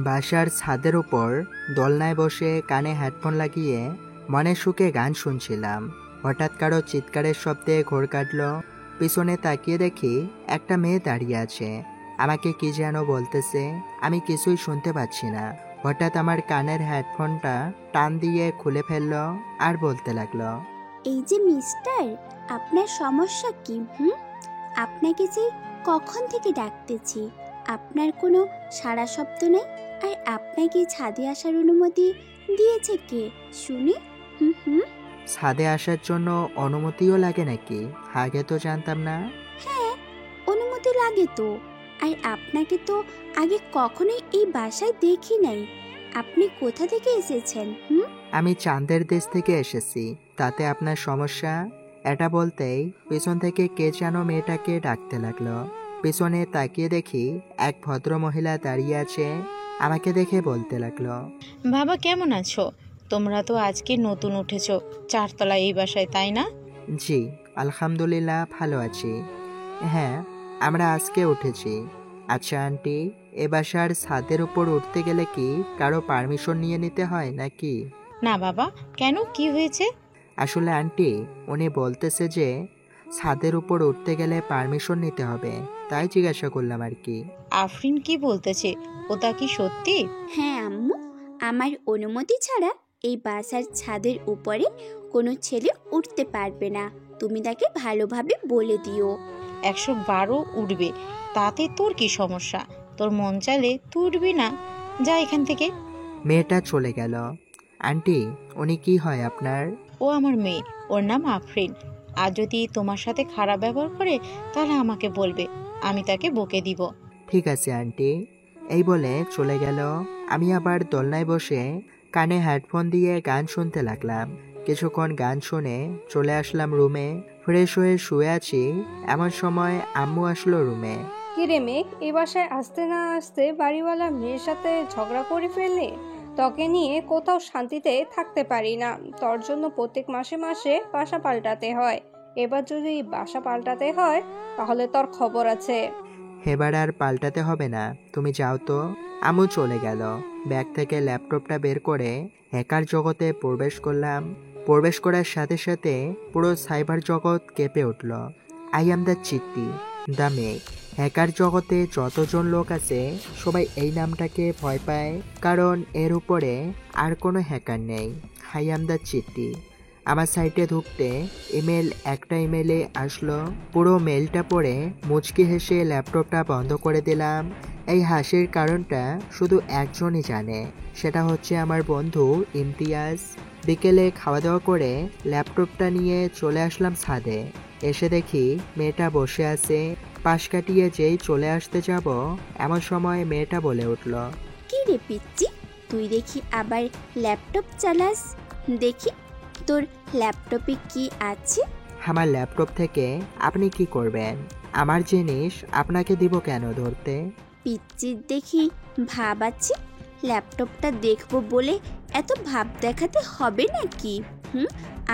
বাসার ছাদের উপর দোলনায় বসে কানে হেডফোন লাগিয়ে মনের সুখে গান শুনছিলাম। হঠাৎ কারো চিৎকারের শব্দে ঘোর কাটল। পিছনে তাকিয়ে দেখি একটা মেয়ে দাঁড়িয়ে আছে, আমাকে কি যেন বলতেছে। আমি কিছুই শুনতে পাচ্ছি না। হঠাৎ আমার কানের হেডফোনটা টান দিয়ে খুলে ফেললো আর বলতে লাগলো, এই যে মিস্টার, আপনার সমস্যা কি? আপনাকে যে কখন থেকে ডাকতেছি, আপনার কোনো সাড়া শব্দ নেই। আর আপনাকে ছাদে আসার অনুমতি দিয়েছে কে শুনি? হুম। ছাদে আসার জন্য অনুমতিও লাগে নাকি? আগে তো জানতাম না। হ্যাঁ, অনুমতি লাগে তো। আর আপনাকে তো আগে কখনোই এই বাসায় দেখি নাই। আপনি কোথা থেকে এসেছেন? আমি চাঁদের দেশ থেকে এসেছি, তাতে আপনার সমস্যা? এটা বলতেই পেছন থেকে কে যেন মেয়েটাকে ডাকতে লাগলো। পেছনে তাকিয়ে দেখি এক ভদ্র মহিলা দাঁড়িয়ে আছে। আমাকে দেখে বলতে লাগলো, বাবা কেমন আছো? তোমরা তো আজকে নতুন উঠেছো চারতলায় এই বাসায়, তাই না? জি আলহামদুলিল্লাহ ভালো আছি। হ্যাঁ, আমরা আজকে উঠেছি। আচ্ছা আন্টি, এ বাসার ছাদের উপর উঠতে গেলে কি কারো পারমিশন নিয়ে নিতে হয় নাকি? না বাবা, কেন, কি হয়েছে? আসলে আন্টি, উনি বলতেছে যে ছাদের উপর উঠতে গেলে পারমিশন নিতে হবে, তাই জিজ্ঞাসা করলাম আর কি। আফরিন কি বলতেছে, ওটা কি সত্যি? হ্যাঁ আম্মু, আমার অনুমতি ছাড়া এই বাসার ছাদের উপরে কোনো ছেলে উঠতে পারবে না। তুমি তাকে ভালোভাবে বলে দিও। 112 উঠবে, তাতে তোর কি সমস্যা? তোর মন চাইলে তুই উঠবি না? যা এখান থেকে। মেয়েটা চলে গেল। আন্টি, উনি কি হয় আপনার? ও আমার মেয়ে, ওর নাম আফরিন। আর যদি তোমার সাথে খারাপ ব্যবহার করে তাহলে আমাকে বলবে, আমি তাকে বকে দিব। ঠিক আছে আন্টি, এই বলে চলে গেল। আমি আবার দোলনায় বসে কানে হেডফোন দিয়ে গান শুনতে লাগলাম। কিছুক্ষণ গান শুনে চলে আসলাম রুমে। ফ্রেশ হয়ে শুয়ে আছি, এমন সময় আম্মু আসলো রুমে। কিরে মেঘ, এই বাসায় আসতে না আসতে বাড়িওয়ালা মেয়ের সাথে ঝগড়া করে ফেললি। তোকে নিয়ে কোথাও শান্তিতে থাকতে পারি না। তোর জন্য প্রত্যেক মাসে মাসে বাসা পাল্টাতে হয়। এবার যদি বাসা পাল্টাতে হয় তাহলে তোর খবর আছে। এবার আর পাল্টাতে হবে না, তুমি যাও তো। আম্মু চলে গেল। ব্যাগ থেকে ল্যাপটপটা বের করে হ্যাকার জগতে প্রবেশ করলাম। প্রবেশ করার সাথে সাথে পুরো সাইবার জগৎ কেঁপে উঠল। আই অ্যাম দ্য চিত্তি, দ্য মেঘ। হ্যাকার জগতে যতজন লোক আছে সবাই এই নামটাকে ভয় পায়, কারণ এর উপরে আর কোনো হ্যাকার নেই। আই অ্যাম দ্য চিত্তি। আমার সাইটে ঢুকতে একটা ইমেলে আসলো। পুরো মেলটা পড়ে মুচকি হেসে ল্যাপটপটা বন্ধ করে দিলাম। এই হাসির কারণটা শুধু একজনই জানে, সেটা হচ্ছে আমার বন্ধু ইমতিয়াজ। বিকেলে খাওয়া দাওয়া করে ল্যাপটপটা নিয়ে চলে আসলাম ছাদে। এসে দেখি মেয়েটা বসে আছে। পাশ কাটিয়ে যেই চলে আসতে যাব, এমন সময় মেয়েটা বলে উঠল, কি রে পিচ্চি, তুই দেখি আবার ল্যাপটপ চালাস। দেখি তোর ল্যাপটপে কি আছে। আমার ল্যাপটপ থেকে আপনি কি করবেন? আমার জিনিস আপনাকে দিব কেন ধরতে? পিচ্চির দেখি ভাব আছে। ল্যাপটপটা দেখবো বলে এত ভাব দেখাতে হবে নাকি?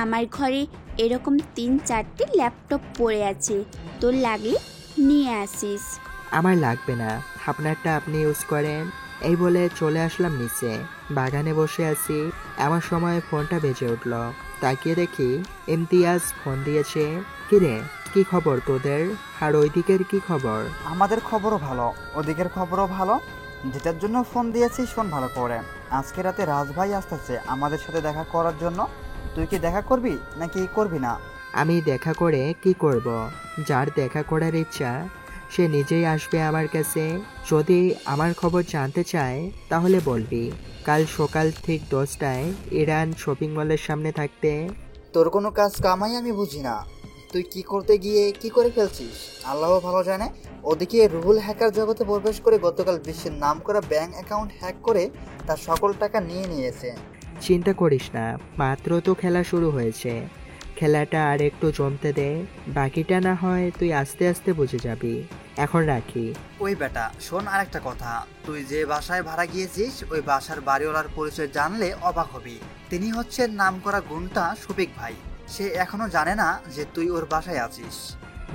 আমার ঘরে এরকম 3-4টে ল্যাপটপ পড়ে আছে, তোর লাগলে নিয়ে আসিস। আমার লাগবে না, আপনারটা আপনি ইউজ করেন। এই বলে চলে আসলাম নিচে। বাগানে বসে আছি, এমন সময় ফোনটা বেজে উঠল। তাকিয়ে দেখি ইমতিয়াজ ফোন দিয়েছে। কিরে, কি খবর তোদের? আর ওই দিকের কি খবর? আমাদের খবরও ভালো, ওদিকের খবরও ভালো। যেটার জন্য ফোন দিয়েছিস শোন ভালো করে। আজকে রাতে রাজভাই আসতেছে আমাদের সাথে দেখা করার জন্য। তুই কি দেখা করবি নাকি করবি না? আমি দেখা করে কি করব? যার দেখা করার ইচ্ছা সে নিজেই আসবে আমার কাছে। যদি আমার খবর জানতে চায় তাহলে বলবি কাল সকাল ঠিক 10টায় ইরান শপিং মলের সামনে থাকতে। তোর কোনো কাজ কামাই আমি বুঝি না। তুই কি করতে গিয়ে কি করে ফেলছিস আল্লাহ ভালো জানে। ওদিকে রুহুল হ্যাকার জগতে প্রবেশ করে গতকাল বিশ্বের নামকরা ব্যাংক অ্যাকাউন্ট হ্যাক করে তার সকল টাকা নিয়ে নিয়েছে। চিন্তা করিস না, মাত্র তো খেলা শুরু হয়েছে। খেলাটা আর একটু জমতে দে, বাকিটা না হয় তুই আস্তে আস্তে বুঝে যাবি। এখন রাখি। ওই বেটা শোন, আরেকটা কথা। তুই যে বাসায় ভাড়া গিয়েছিস ওই বাসার বাড়িওয়ালার পরিচয় জানলে অবাক হবি। তিনি হচ্ছেন নামকরা গুন্ডা শফিক ভাই। সে এখনো জানে না যে তুই ওর বাসায় আছিস।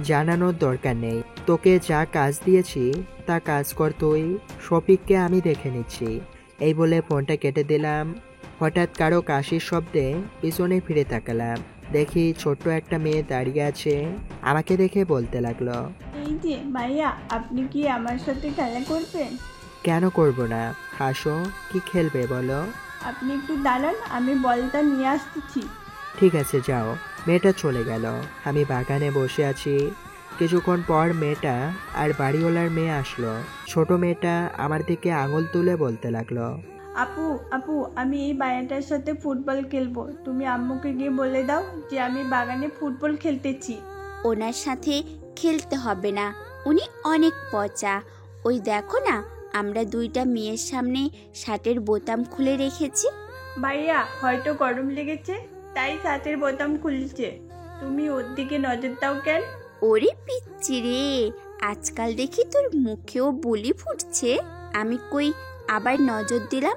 জানানোর দরকার নেই। তোকে যা কাজ দিয়েছি তা কাজ কর তুই। শফিককে আমি দেখে নিচ্ছি। এই বলে ফোনটা কেটে দিলাম। হঠাৎ কারো কাশির শব্দে পিছনে ফিরে তাকালাম। দেখি ছোট্ট একটা মেয়ে দাঁড়িয়ে আছে। আমাকে দেখে বলতে লাগলো, এই যে ভাইয়া, আপনি কি আমার সাথে খেলা করবেন? কেন করব না, হাসো, কি খেলবে বলো? আপনি একটু দাঁড়ান, আমি বলটা নিয়ে আসতেছি। ঠিক আছে যাও। মেয়েটা চলে গেল। আমি বাগানে বসে আছি। কিছুক্ষণ পর মেয়েটা আর বাড়িওয়ালার মেয়ে আসলো। ছোট মেয়েটা আমার দিকে আঙুল তুলে বলতে লাগলো, আপু আপু, আমি এই ভাইয়াটার সাথে ফুটবল খেলবো। তুমি আম্মুকে গিয়ে বলে দাও যে আমি বাগানে ফুটবল খেলতেছি। ওনার সাথে খেলতে হবে না, উনি অনেক পচা। ওই দেখো না, আমরা দুইটা মেয়ের সামনে শার্টের বোতাম খুলে রেখেছি। ভাইয়া হয়তো গরম লেগেছে, তাই শার্টের বোতাম খুলছে। তুমি ওর দিকে নজর দাও কেন? ওরে পিচ্চি রে, আজকাল দেখি তোর মুখেও বুলি ফুটছে। আমি কই আবার নজর দিলাম।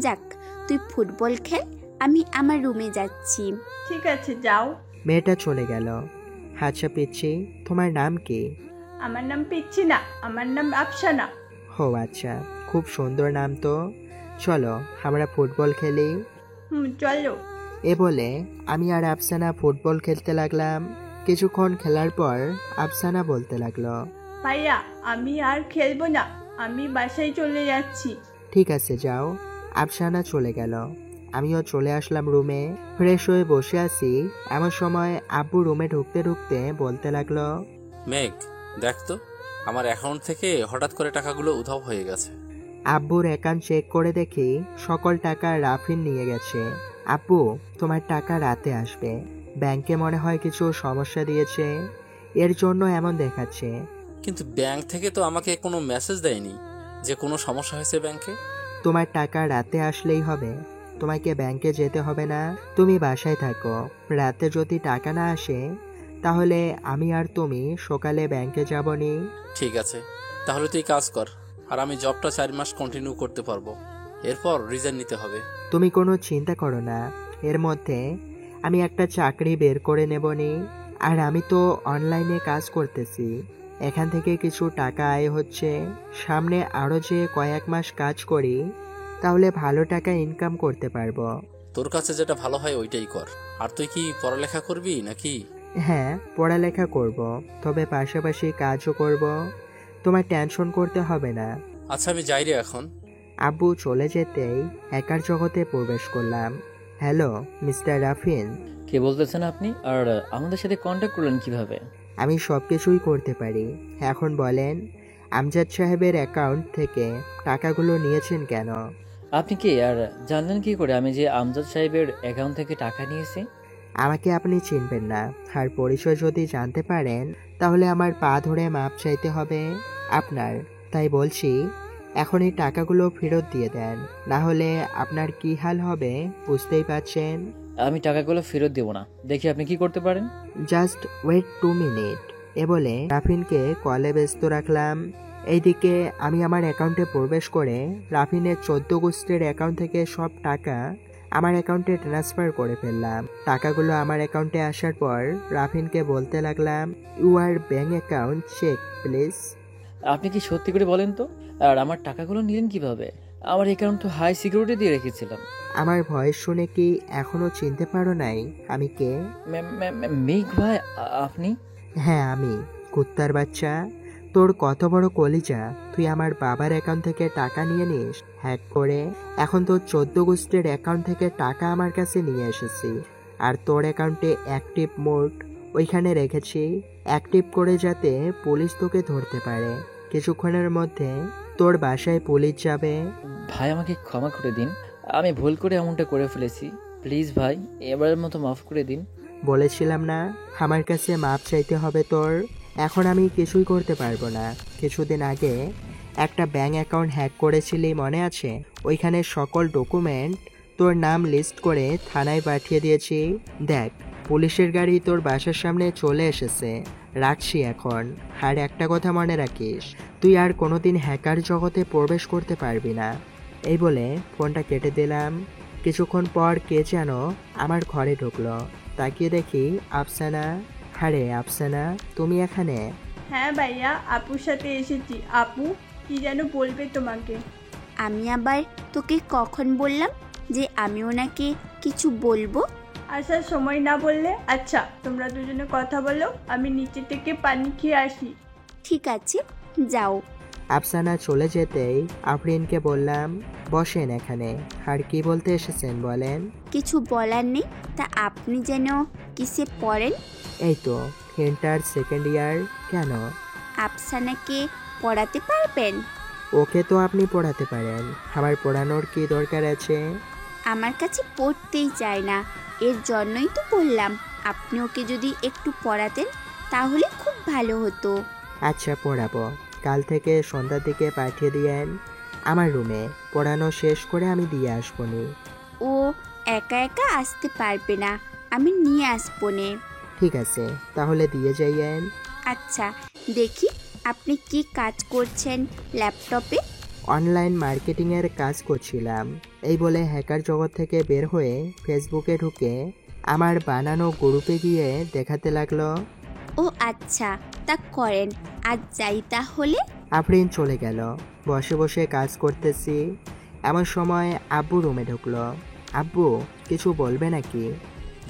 যাক, তুই ফুটবল খেল, আমি আমার রুমে যাচ্ছি। ঠিক আছে যাও। মেয়েটা চলে গেল। আচ্ছা পিচ্ছি, তোমার নাম কি? আমার নাম পিচ্ছি না, আমার নাম আফসানা। ও আচ্ছা, খুব সুন্দর নাম তো। চলো আমরা ফুটবল খেলি। চলো। এ বলে আমি আর আফসানা ফুটবল খেলতে লাগলাম। কিছুক্ষণ খেলার পর আফসানা বলতে লাগলো, ভাইয়া আমি আর খেলবো না, আমি বাসায় চলে যাচ্ছি। ঠিক আছে যাও। আফসানা চলে গেল। আমিও চলে আসলাম রুমে। ফ্রেশ হয়ে বসে আছি, এমন সময় আব্বু রুমে ঢুকতে ঢুকতে বলতে লাগলো, মেঘ, দেখ তো আমার অ্যাকাউন্ট থেকে হঠাৎ করে টাকাগুলো উধাও হয়ে গেছে। আব্বুর অ্যাকাউন্ট চেক করে দেখি সকল টাকা রাফিন নিয়ে গেছে। আব্বু, তোমার টাকা রাতে আসবে। ব্যাংকে মনে হয় কিছু সমস্যা দিয়েছে, এর জন্য এমন দেখাচ্ছে। কিন্তু ব্যাংক থেকে তো আমাকে কোনো মেসেজ দেয়নি যে কোনো সমস্যা হয়েছে ব্যাংকে। তোমার টাকা রাতে আসলেই হবে, তোমাকে ব্যাংকে যেতে হবে না। তুমি বাসায় থাকো। রাতে যদি টাকা না আসে তাহলে আমি আর তুমি সকালে ব্যাংকে যাবনি। ঠিক আছে, তাহলে তুই কাজ কর, আর আমি জবটা 4 মাস কন্টিনিউ করতে পারবো। এরপর রিজাইন নিতে হবে। তুমি কোনো চিন্তা করো না, এর মধ্যে আমি একটা চাকরি বের করে নেবনি। আর আমি তো অনলাইনে কাজ করতেছি, এখান থেকে কিছু টাকা আয় হচ্ছে। সামনে আরও যে কয়েক মাস কাজ করি তাহলে ভালো টাকা ইনকাম করতে পারবো। তোর কাছে যেটা ভালো হয় ওইটাই কর। আর তুই কি পড়ালেখা করবি নাকি? হ্যাঁ, পড়ালেখা করব, তবে পাশাপাশি কাজও করব। তোমার টেনশন করতে হবে না। আচ্ছা আমি যাই রে এখন। আব্বু চলে যেতেই হ্যাকার জগতে প্রবেশ করলাম। হ্যালো মিস্টার রাফিন। কে বলতেছেন আপনি? আর আমাদের সাথে কন্ট্যাক্ট করলেন কিভাবে? আমি সব কিছুই করতে পারি। এখন বলেন, আমজাদ সাহেবের অ্যাকাউন্ট থেকে টাকাগুলো নিয়েছেন কেন? আপনি কি আর জানলেন কি করে আমি যে আমজাদ সাহেবের অ্যাকাউন্ট থেকে টাকা নিয়েছি? আমাকে আপনি চিনবেন না, আর পরিচয় যদি জানতে পারেন তাহলে আমার পা ধরে মাপ চাইতে হবে আপনার। তাই বলছি, এখন এই টাকাগুলো ফেরত দিয়ে দেন, না হলে আপনার কি হাল হবে বুঝতেই পারছেন। আমি টাকাগুলো ফেরত দেবো না, দেখি আপনি কি করতে পারেন। Just wait 2 minute. এ বলে রাফিনকে কলে ব্যস্ত রাখলাম। এইদিকে আমি আমার অ্যাকাউন্টে প্রবেশ করে রাফিনের 14 গোষ্ঠীর অ্যাকাউন্ট থেকে সব টাকা আমার অ্যাকাউন্টে ট্রান্সফার করে ফেললাম। টাকাগুলো আমার অ্যাকাউন্টে আসার পর রাফিনকে বলতে লাগলাম, your bank account check please. আপনি কি সত্যি করে বলেন তো, আর আমার টাকাগুলো নিলেন কিভাবে? আমার অ্যাকাউন্ট তো হাই সিকিউরিটি দিয়ে রেখেছিলাম। আমার ভয়েস শুনে কি এখনো চিনতে পারো নাই আমি কে? মেঘ ভাই, আপনি? হ্যাঁ আমি, কুত্তার বাচ্চা। তোর কত বড় কলিজা, তুই আমার বাবার অ্যাকাউন্ট থেকে টাকা নিয়ে নিস হ্যাক করে। এখন তোর 14 গোষ্ঠীর অ্যাকাউন্ট থেকে টাকা আমার কাছে নিয়ে এসেছি, আর তোর অ্যাকাউন্টে অ্যাক্টিভ মোড ওইখানে রেখেছি, অ্যাক্টিভ করে যাতে পুলিশ তোকে ধরতে পারে। কিছুক্ষণের মধ্যে তোর বাসায় পুলিশ যাবে। ভাই আমাকে ক্ষমা করে দিন, আমি ভুল করে এমনটা করে ফেলেছি। প্লিজ ভাই, এবারের মতো মাফ করে দিন। বলেছিলাম না আমার কাছে মাপ চাইতে হবে তোর। এখন আমি কিছুই করতে পারবো না। কিছুদিন আগে একটা ব্যাঙ্ক অ্যাকাউন্ট হ্যাক করেছিলি মনে আছে? ওইখানে সকল ডকুমেন্ট তোর নাম লিস্ট করে থানায় পাঠিয়ে দিয়েছি। দেখ, পুলিশের গাড়ি তোর বাসার সামনে চলে এসেছে। রাখছি এখন। আর একটা কথা মনে রাখিস, তুই আর কোনোদিন হ্যাকার জগতে প্রবেশ করতে পারবি না। এই বলে ফোনটা কেটে দিলাম। কিছুক্ষণ পর কে যেন আমার ঘরে ঢুকলো। তাকিয়ে দেখি আফসানা। আরে আফসানা, তুমি এখানে? হ্যাঁ ভাইয়া, আপুর সাথে এসেছি। আপু কি যেন বলবে তোমাকে। আমি আবার তোকে কখন বললাম যে আমি ওনাকে কিছু বলবো? আসার সময় না বললে? আচ্ছা, তোমরা দুজনে কথা বলো, আমি নিচে থেকে পানি খেয়ে আসি। ঠিক আছে, যাও। আফসানা চলে যেতেই আফরিনকে বললাম, বসেন এখানে। আর কি বলতে এসেছেন বলেন? কিছু বলার নেই, তা আপনি যেন কিসে পড়েন? এই তো ইন্টার সেকেন্ড ইয়ার। কেন? আফসানাকে পড়াতে পারবেন? ওকে তো আপনি পড়াতে পারেন, আমার পড়ানোর কি দরকার আছে? আমার কাছে পড়তেই চায় না, এর জন্যই তো বললাম আপনি ওকে যদি একটু পড়াতেন তাহলে খুব ভালো হতো। আচ্ছা পড়াবো, কাল থেকে সন্ধ্যার দিকে পাঠিয়ে দিয়েন আমার রুমে। পড়ানো শেষ করে আমি দিয়ে আসবো নি। ও একা একা আসতে পারবে না, আমি নিয়ে আসবো নে। ঠিক আছে, তাহলে দিয়ে যাইয়েন। আচ্ছা, দেখি আপনি কি কাজ করছেন ল্যাপটপে? অনলাইন মার্কেটিংয়ের কাজ করছিলাম। এই বলে হ্যাকার জগৎ থেকে বের হয়ে ফেসবুকে ঢুকে আমার বানানো গ্রুপে গিয়ে দেখাতে লাগলো। ও আচ্ছা, তা করেন, আজ যাই তাহলে। আফরিন চলে গেল। বসে বসে কাজ করতেছি, এমন সময় আব্বু রুমে ঢুকলো। আব্বু কিছু বলবে নাকি?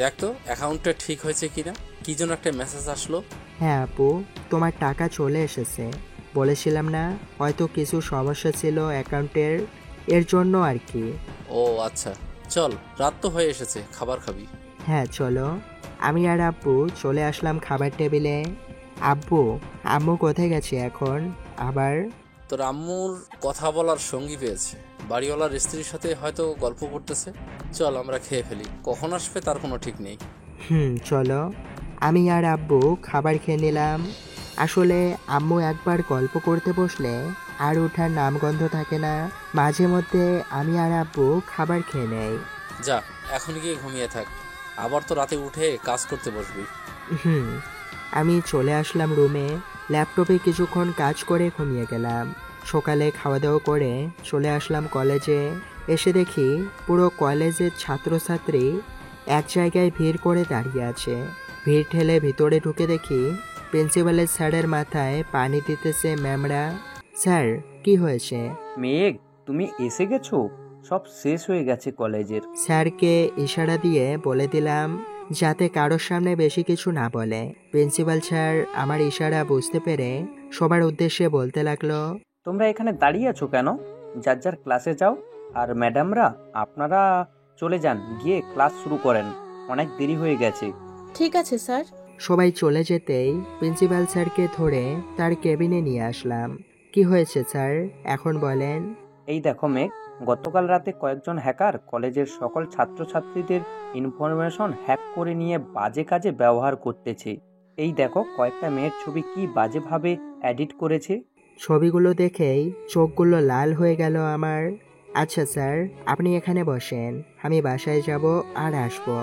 দেখ তো অ্যাকাউন্টটা ঠিক হয়েছে কিনা, কি যেন একটা মেসেজ আসলো। হ্যাঁ আপু, তোমার টাকা চলে এসেছে। বলেছিলাম না, হয়তো কিছু সমস্যা ছিল অ্যাকাউন্টের, এর জন্য আর কি। ও আচ্ছা, চল রাত তো হয়ে এসেছে, খাবার খাবি? হ্যাঁ চলো। আমি আর আব্বু চলে আসলাম খাবার টেবিলে। আব্বু, আম্মু কোথায় গেছে এখন আবার? তোর আম্মুর কথা বলার সঙ্গী পেয়েছে, বাড়িওয়ালার স্ত্রীর সাথে হয়তো গল্প করতেছে। চল আমরা খেয়ে ফেলি, কখন আসবে তার কোনো ঠিক নেই। চলো। আমি আর আব্বু খাবার খেয়ে নিলাম। আসলে আম্মু একবার গল্প করতে বসলে আর ওঠার নামগন্ধ থাকে না। মাঝে মধ্যে আমি আর আব্বু খাবার খেয়ে নেই। যা এখন গিয়ে ঘুমিয়ে থাক, আবার তো রাতে উঠে কাজ করতে বসবি। আমি চলে আসলাম রুমে। ল্যাপটপে কিছুক্ষণ কাজ করে ঘুমিয়ে গেলাম। সকালে খাওয়া দাওয়া করে চলে আসলাম কলেজে। এসে দেখি পুরো কলেজের ছাত্রছাত্রী এক জায়গায় ভিড় করে দাঁড়িয়ে আছে। ভিড় ঠেলে ভিতরে ঢুকে দেখি প্রিন্সিপালের স্যারের মাথায় পানি দিতেছে ম্যামরা। স্যার, কি হয়েছে? মেঘ, তুমি এসে গেছো? সব শেষ হয়ে গেছে কলেজের। স্যারকে ইশারা দিয়ে বলে দিলাম যাতে কারোর সামনে বেশি কিছু না বলে। প্রিন্সিপাল স্যার আমার ইশারা বুঝতে পেরে সবার উদ্দেশ্যে বলতে লাগলো, তোমরা এখানে দাঁড়িয়ে আছো কেন? যার যার ক্লাসে যাও। আর ম্যাডামরা, আপনারা চলে যান, গিয়ে ক্লাস শুরু করেন, অনেক দেরি হয়ে গেছে। ঠিক আছে স্যার। সবাই চলে যেতেই প্রিন্সিপাল স্যারকে ধরে তার কেবিনে নিয়ে আসলাম। কি হয়েছে স্যার, এখন বলেন। এই দেখো মেঘ, গতকাল রাতে কয়েকজন হ্যাকার কলেজের সকল ছাত্রছাত্রীদের ইনফরমেশন হ্যাক করে নিয়ে বাজে কাজে ব্যবহার করতেছে। এই দেখো কয়েকটা মেয়ের ছবি কি বাজেভাবে এডিট করেছে। ছবিগুলো দেখেই চোখগুলো লাল হয়ে গেল আমার। আচ্ছা স্যার, আপনি এখানে বসেন, আমি বাসায় যাব আর আসবো।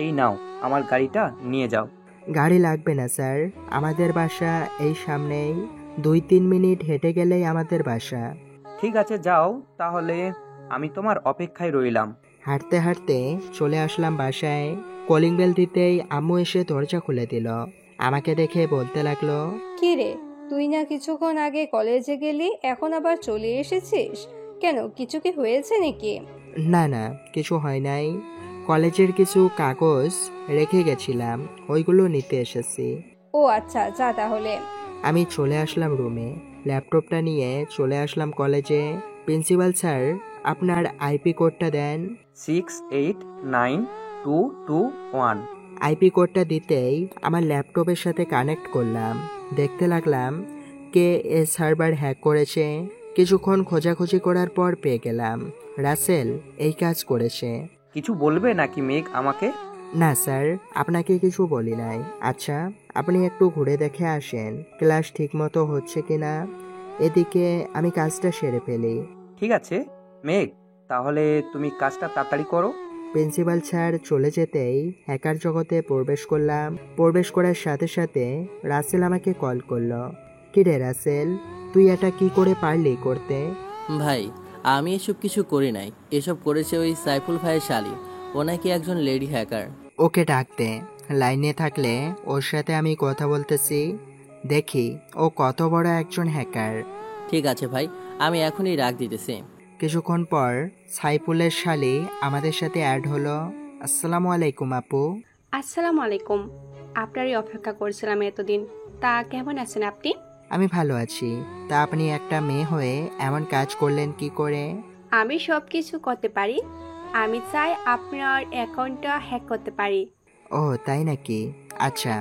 এই নাও, আমার গাড়িটা নিয়ে যাও। গাড়ি লাগবে না স্যার, আমাদের বাসা এই সামনেই, 2-3 মিনিট হেঁটে গেলেই আমাদের বাসা। ঠিক আছে যাও, তাহলে আমি তোমার অপেক্ষায় রইলাম। হাঁটতে হাঁটতে চলে আসলাম বাসায়। কলিং বেল দিতেই আম্মু এসে দরজা খুলে দিল। আমাকে দেখে বলতে লাগলো, কি রে, তুই না কিছুক্ষণ আগে কলেজে গেলি, এখন আবার চলে এসেছিস কেন? কিছু কি হয়েছে নাকি? না না, কিছু হয় নাই। কলেজের কিছু কাগজ রেখে গেছিলাম, ওইগুলো নিতে এসেছি। ও আচ্ছা, যা তাহলে। আমি চলে আসলাম রুমে, ল্যাপটপটা নিয়ে চলে আসলাম কলেজে। প্রিন্সিপাল স্যার, আপনার আইপি কোডটা দেন। 689221। আইপি কোডটা দিতেই আমার ল্যাপটপের সাথে কানেক্ট করলাম। দেখতে লাগলাম কে এ সার্ভার হ্যাক করেছে। কিছুক্ষণ খোঁজাখুঁজি করার পর পেয়ে গেলাম রাসেল এই কাজ করেছে। কিছু বলবে নাকি মেঘ আমাকে? না স্যার, আপনাকে কিছু বলি নাই। আচ্ছা, আপনি একটু ঘুরে দেখে আসেন ক্লাস ঠিকমতো হচ্ছে কিনা, এদিকে আমি কাজটা সেরে ফেলি। ঠিক আছে মেঘ, তাহলে তুমি কাজটা তাড়াতাড়ি করো। প্রিন্সিপাল স্যার চলে যেতেই হ্যাকার জগতে প্রবেশ করলাম। প্রবেশ করার সাথে সাথে রাসেল আমাকে কল করলো। কি রে রাসেল, তুই এটা কি করে পারলি করতে? ভাই, আমি এসব কিছু করি নাই, এসব করেছে ওই সাইফুল ভাইয়ের শালী, ও নাকি একজন লেডি হ্যাকার। ওকে ডাক দে। লাইনে থাকলে ওর সাথে আমি কথা বলতেছি, দেখি ও কত বড় একজন হ্যাকার। ঠিক আছে ভাই, আমি এখনই রাখ দিতেছি। কিছুক্ষণ পর সাইফুলের শালি আমাদের সাথে অ্যাড হলো। আসসালামু আলাইকুম আপু। আসসালামু আলাইকুম। আপনারই অপেক্ষা করছিলাম এতদিন। তা কেমন আছেন আপনি? আমি ভালো আছি। তা আপনি একটা মেয়ে হয়ে এমন কাজ করলেন কি করে? আমি সব কিছু করতে পারি। আমি চাই আপনার অ্যাকাউন্টটা হ্যাক করতে পারি। ও তাই নাকি? আচ্ছা,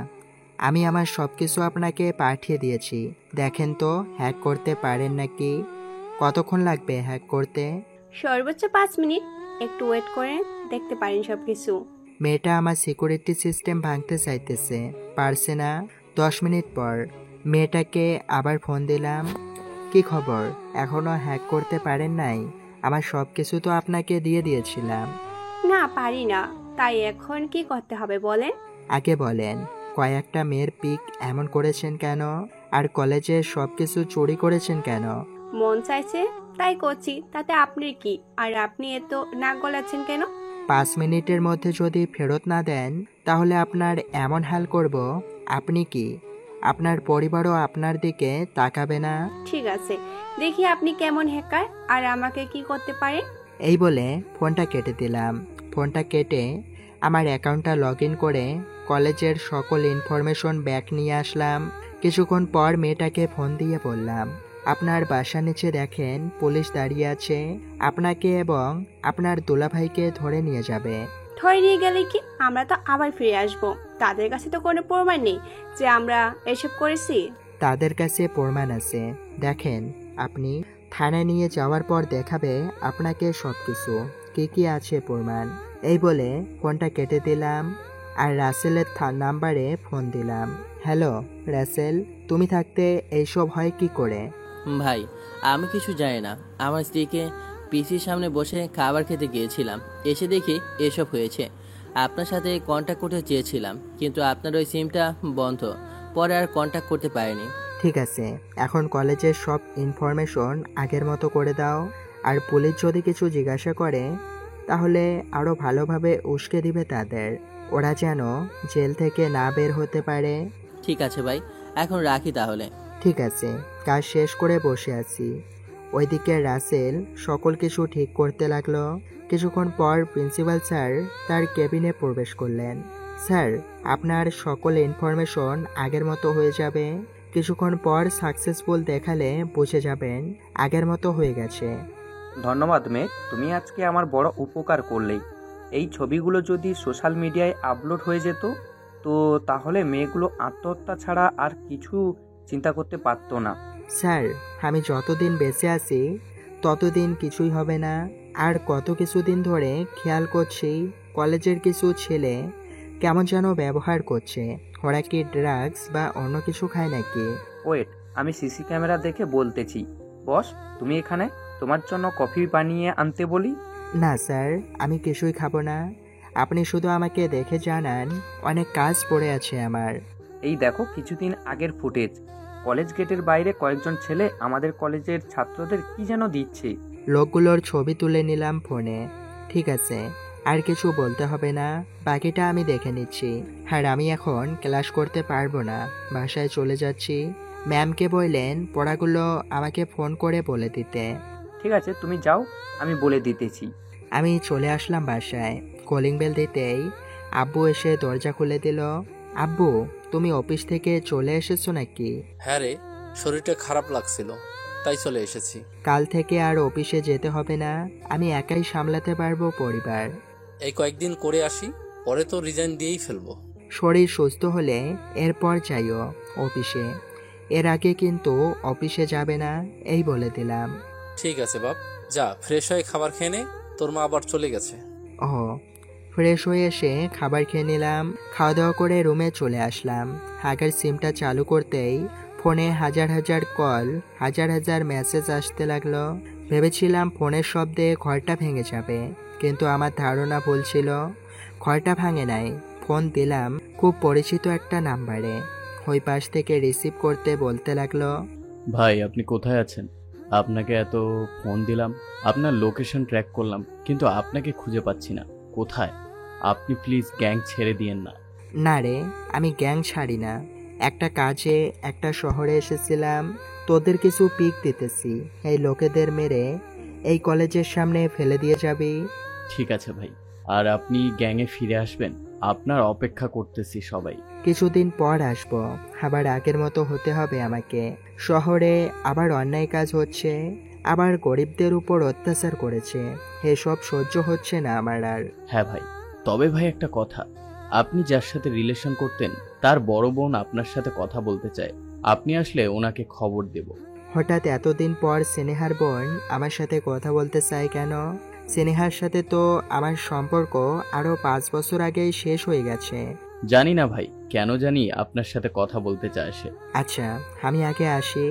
আমি আমার সব কিছু আপনাকে পাঠিয়ে দিয়েছি, দেখেন তো হ্যাক করতে পারেন নাকি। কতক্ষণ লাগবে হ্যাক করতে? সর্বোচ্চ 5 মিনিট। একটু ওয়েট করে দেখতে পারেন সব কিছু। মেয়েটা আমার সিকিউরিটি সিস্টেম ভাঙতে চাইতেছে, পারছে না। 10 মিনিট পর মেয়েটাকে আবার ফোন দিলাম। কি খবর, এখনো হ্যাক করতে পারেন নাই? আমার সব কিছু তো আপনাকে দিয়ে দিয়েছিলাম। না, পারি না। তাই এখন কি করতে হবে বলেন? আগে বলেন, কয়েকটা মেয়ের পিক এমন করেছেন কেন? আর কলেজে সব কিছু চুরি করেছেন কেন? মন চাইছে তাই করছি, তাতে আপনার কি? আর আপনি এত নাক গলাচ্ছেন কেন? 5 মিনিটের মধ্যে যদি ফেরত না দেন তাহলে আপনার এমন হাল করব, আপনি কি আপনার পরিবারও আপনার দিকে তাকাবে না। ঠিক আছে, দেখি আপনি কেমন হ্যাকার আর আমাকে কি করতে পারেন। এই বলে ফোনটা কেটে দিলাম। ফোনটা কেটে আমার অ্যাকাউন্টটা লগ ইন করে কলেজের সকল ইনফরমেশন ব্যাক নিয়ে আসলাম। কিছুক্ষণ পর মেয়েটাকে ফোন দিয়ে বললাম, আপনার বাসা নিচে দেখেন পুলিশ দাঁড়িয়ে আছে, আপনাকে এবং আপনার দুলাভাইকে ধরে নিয়ে যাবে। ধরে নিয়ে গেলে কি? আমরা তো আবার ফিরে আসব। তাদের কাছে তো কোনো প্রমাণ নেই যে আমরা এসব করেছি। তাদের কাছে প্রমাণ আছে, দেখেন আপনি থানায় নিয়ে যাওয়ার পর দেখাবে আপনাকে সবকিছু, কি কি আছে প্রমাণ। এই বলে ফোনটা কেটে দিলাম আর রাসেলের নাম্বারে ফোন দিলাম। হ্যালো রাসেল, তুমি থাকতে এইসব হয় কি করে? ভাই, আমি কিছু জানি না। আমার স্ত্রীকে পিসির সামনে বসে খাবার খেতে গিয়েছিলাম, এসে দেখি এসব হয়েছে। আপনার সাথে কন্ট্যাক্ট করতে চেয়েছিলাম, কিন্তু আপনার ওই সিমটা বন্ধ, পরে আর কন্ট্যাক্ট করতে পারিনি। ঠিক আছে, এখন কলেজের সব ইনফরমেশন আগের মতো করে দাও। আর পুলিশ যদি কিছু জিজ্ঞাসা করে তাহলে আরও ভালোভাবে উস্কে দিবে তাদের, ওরা যেন জেল থেকে না বের হতে পারে। ঠিক আছে ভাই, এখন রাখি তাহলে। ঠিক আছে, কাজ শেষ করে বসে আছি। ওইদিকে রাসেল সকল কিছু ঠিক করতে লাগলো। কিছুক্ষণ পর প্রিন্সিপাল স্যার তার কেবিনে প্রবেশ করলেন। স্যার, আপনার সকল ইনফরমেশন আগের মতো হয়ে যাবে। কিছুক্ষণ পর সাকসেসফুল দেখালে বুঝে যাবেন আগের মতো হয়ে গেছে। ধন্যবাদ মেয়ে, তুমি আজকে আমার বড় উপকার করলে। এই ছবিগুলো যদি সোশ্যাল মিডিয়ায় আপলোড হয়ে যেত তো তাহলে মেয়েগুলো আত্মহত্যা ছাড়া আর কিছু চিন্তা করতে পারতো না। স্যার, আমি যতদিন বেঁচে আছি ততদিন কিছুই হবে না। আর কত কিছুদিন ধরে খেয়াল করছি কলেজের কিছু ছেলে কেমন যেন ব্যবহার করছে। ওরা কি ড্রাগস বা অন্য কিছু খায় নাকি? ওয়েট, আমি সিসি ক্যামেরা দেখে বলতেছি। বস, তুমি এখানে, তোমার জন্য কফি বানিয়ে আনতে বলি? না স্যার, আমি কিছুই খাবো না। আপনি শুধু আমাকে দেখে জানান, অনেক কাজ পড়ে আছে আমার। এই দেখো কিছুদিন আগের ফুটেজ। কলেজ গেটের বাইরে কয়েকজন ছেলে আমাদের কলেজের ছাত্রদের কি যেন দিচ্ছে। লোকগুলোর ছবি তুলে নিলাম ফোনে। ঠিক আছে, আর কিছু বলতে হবে না, বাকিটা আমি দেখে নিচ্ছি। আর আমি এখন ক্লাস করতে পারবো না, বাসায় চলে যাচ্ছি। ম্যামকে বললেন পড়াগুলো আমাকে ফোন করে বলে দিতে। ঠিক আছে, তুমি যাও, আমি বলে দিতেছি। আমি চলে আসলাম বাসায়। কলিং বেল দিতেই আব্বু এসে দরজা খুলে দিল। আব্বু, তুমি অফিস থেকে চলে এসেছো নাকি? হ্যাঁ রে, শরীরটা খারাপ লাগছিল তাই চলে এসেছি। কাল থেকে আর অফিসে যেতে হবে না, আমি একাই সামলাতে পারবো পরিবার। এই কয়েকদিন করে আসি, পরে তো রিজাইন দিয়েই ফেলবো। শরীর সুস্থ হলে এরপর যাইও অফিসে, এর আগে কিন্তু অফিসে যাবে না, এই বলে দিলাম। ঠিক আছে বাপ, যা ফ্রেশ হয়ে খাবার খেয়ে নে, তোর মা আবার চলে গেছে। ও, ফ্রেশ হয়ে এসে খাবার খেয়ে নিলাম। খাওয়া দাওয়া করে রুমে চলে আসলাম। আগের সিমটা চালু করতেই ফোনে হাজার হাজার কল, হাজার হাজার মেসেজ আসতে লাগলো। ভেবেছিলাম ফোনের শব্দে ঘরটা ভেঙে যাবে, কিন্তু আমার ধারণা ভুল ছিল। ঘরটা ভাঙে নাই। ফোন দিলাম খুব পরিচিত একটা নাম্বারে। ওই পাশ থেকে রিসিভ করতে বলতে লাগলো, ভাই আপনি কোথায় আছেন? আপনাকে এত ফোন দিলাম, আপনার লোকেশন ট্র্যাক করলাম, কিন্তু আপনাকে খুঁজে পাচ্ছি না। কোথায় আপনি? প্লিজ গ্যাং ছেড়ে দিয়েন না। না রে, আমি গ্যাং ছাড়ি না। একটা কাজে একটা শহরে এসেছিলাম, তোদের কিছু পিক দিতেছি। এই লোকেদের মেরে এই কলেজের সামনে ফেলে দিয়ে যাবি। ঠিক আছে ভাই, আর আপনি গ্যাংয়ে ফিরে আসবেন, আপনার অপেক্ষা করতেছি সবাই। কিছুদিন পর আসবো, আবার আগের মতো হতে হবে আমাকে। শহরে আবার অন্যায় কাজ হচ্ছে, আবার গরিবদের উপর অত্যাচার করেছে, এসব সহ্য হচ্ছে না আমার আর। হ্যাঁ ভাই, তবে ভাই একটা কথা, আপনি যার সাথে রিলেশন করতেন তার বড় বোন আপনার সাথে কথা বলতে চায়, আপনি আসলে ওনাকে খবর দেব। হঠাৎ এতদিন পর স্নেহার বোন আমার সাথে কথা বলতে চায় কেন? স্নেহার সাথে তো আমার সম্পর্ক আরো 5 বছর আগেই শেষ হয়ে গেছে। জানি না ভাই, কেন জানি আপনার সাথে কথা বলতে চায় সে। আচ্ছা, আমি আগে আসি,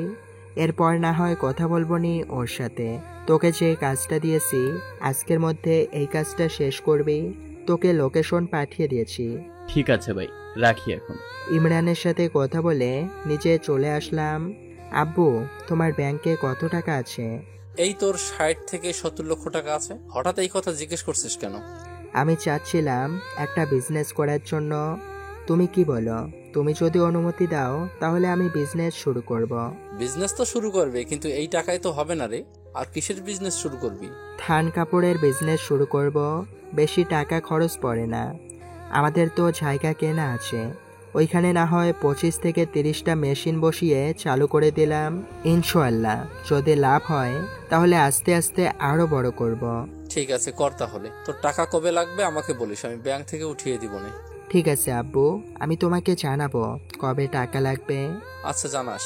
এরপর না হয় কথা বলবো নি ওর সাথে। তোকে যে কাজটা দিয়েছি, আজকের মধ্যে এই কাজটা শেষ করবি। তোকে লোকেশন পাঠিয়ে দিয়েছি। ঠিক আছে ভাই, রাখি এখন। ইমরানের সাথে কথা বলে নিচে চলে আসলাম। আব্বু, তোমার ব্যাংকে কত টাকা আছে? এই তোর 60 থেকে 70 লক্ষ টাকা আছে। হঠাৎ এই কথা জিজ্ঞেস করছিস কেন? আমি চাচ্ছিলাম একটা বিজনেস করার জন্য। তুমি কি বলো? তুমি যদি অনুমতি দাও তাহলে আমি বিজনেস শুরু করব। বিজনেস তো শুরু করবে, কিন্তু এই টাকায় তো হবে না রে। আর কিসের বিজনেস শুরু করবি? থান কাপড়ের বিজনেস শুরু করব। বেশি টাকা খরচ পড়ে না। আমাদের তো জায়গা কেনা আছে, ওইখানে না হয় 25 থেকে 30টা মেশিন বসিয়ে চালু করে দিলাম। ইনশাআল্লাহ যদি লাভ হয় তাহলে আস্তে আস্তে আরো বড় করব। ঠিক আছে, কর তাহলে। তোর টাকা কবে লাগবে আমাকে বলিস, আমি ব্যাংক থেকে উঠিয়ে দিব না। ঠিক আছে আব্বু, আমি তোমাকে জানাবো কবে টাকা লাগবে। আচ্ছা, জানাস।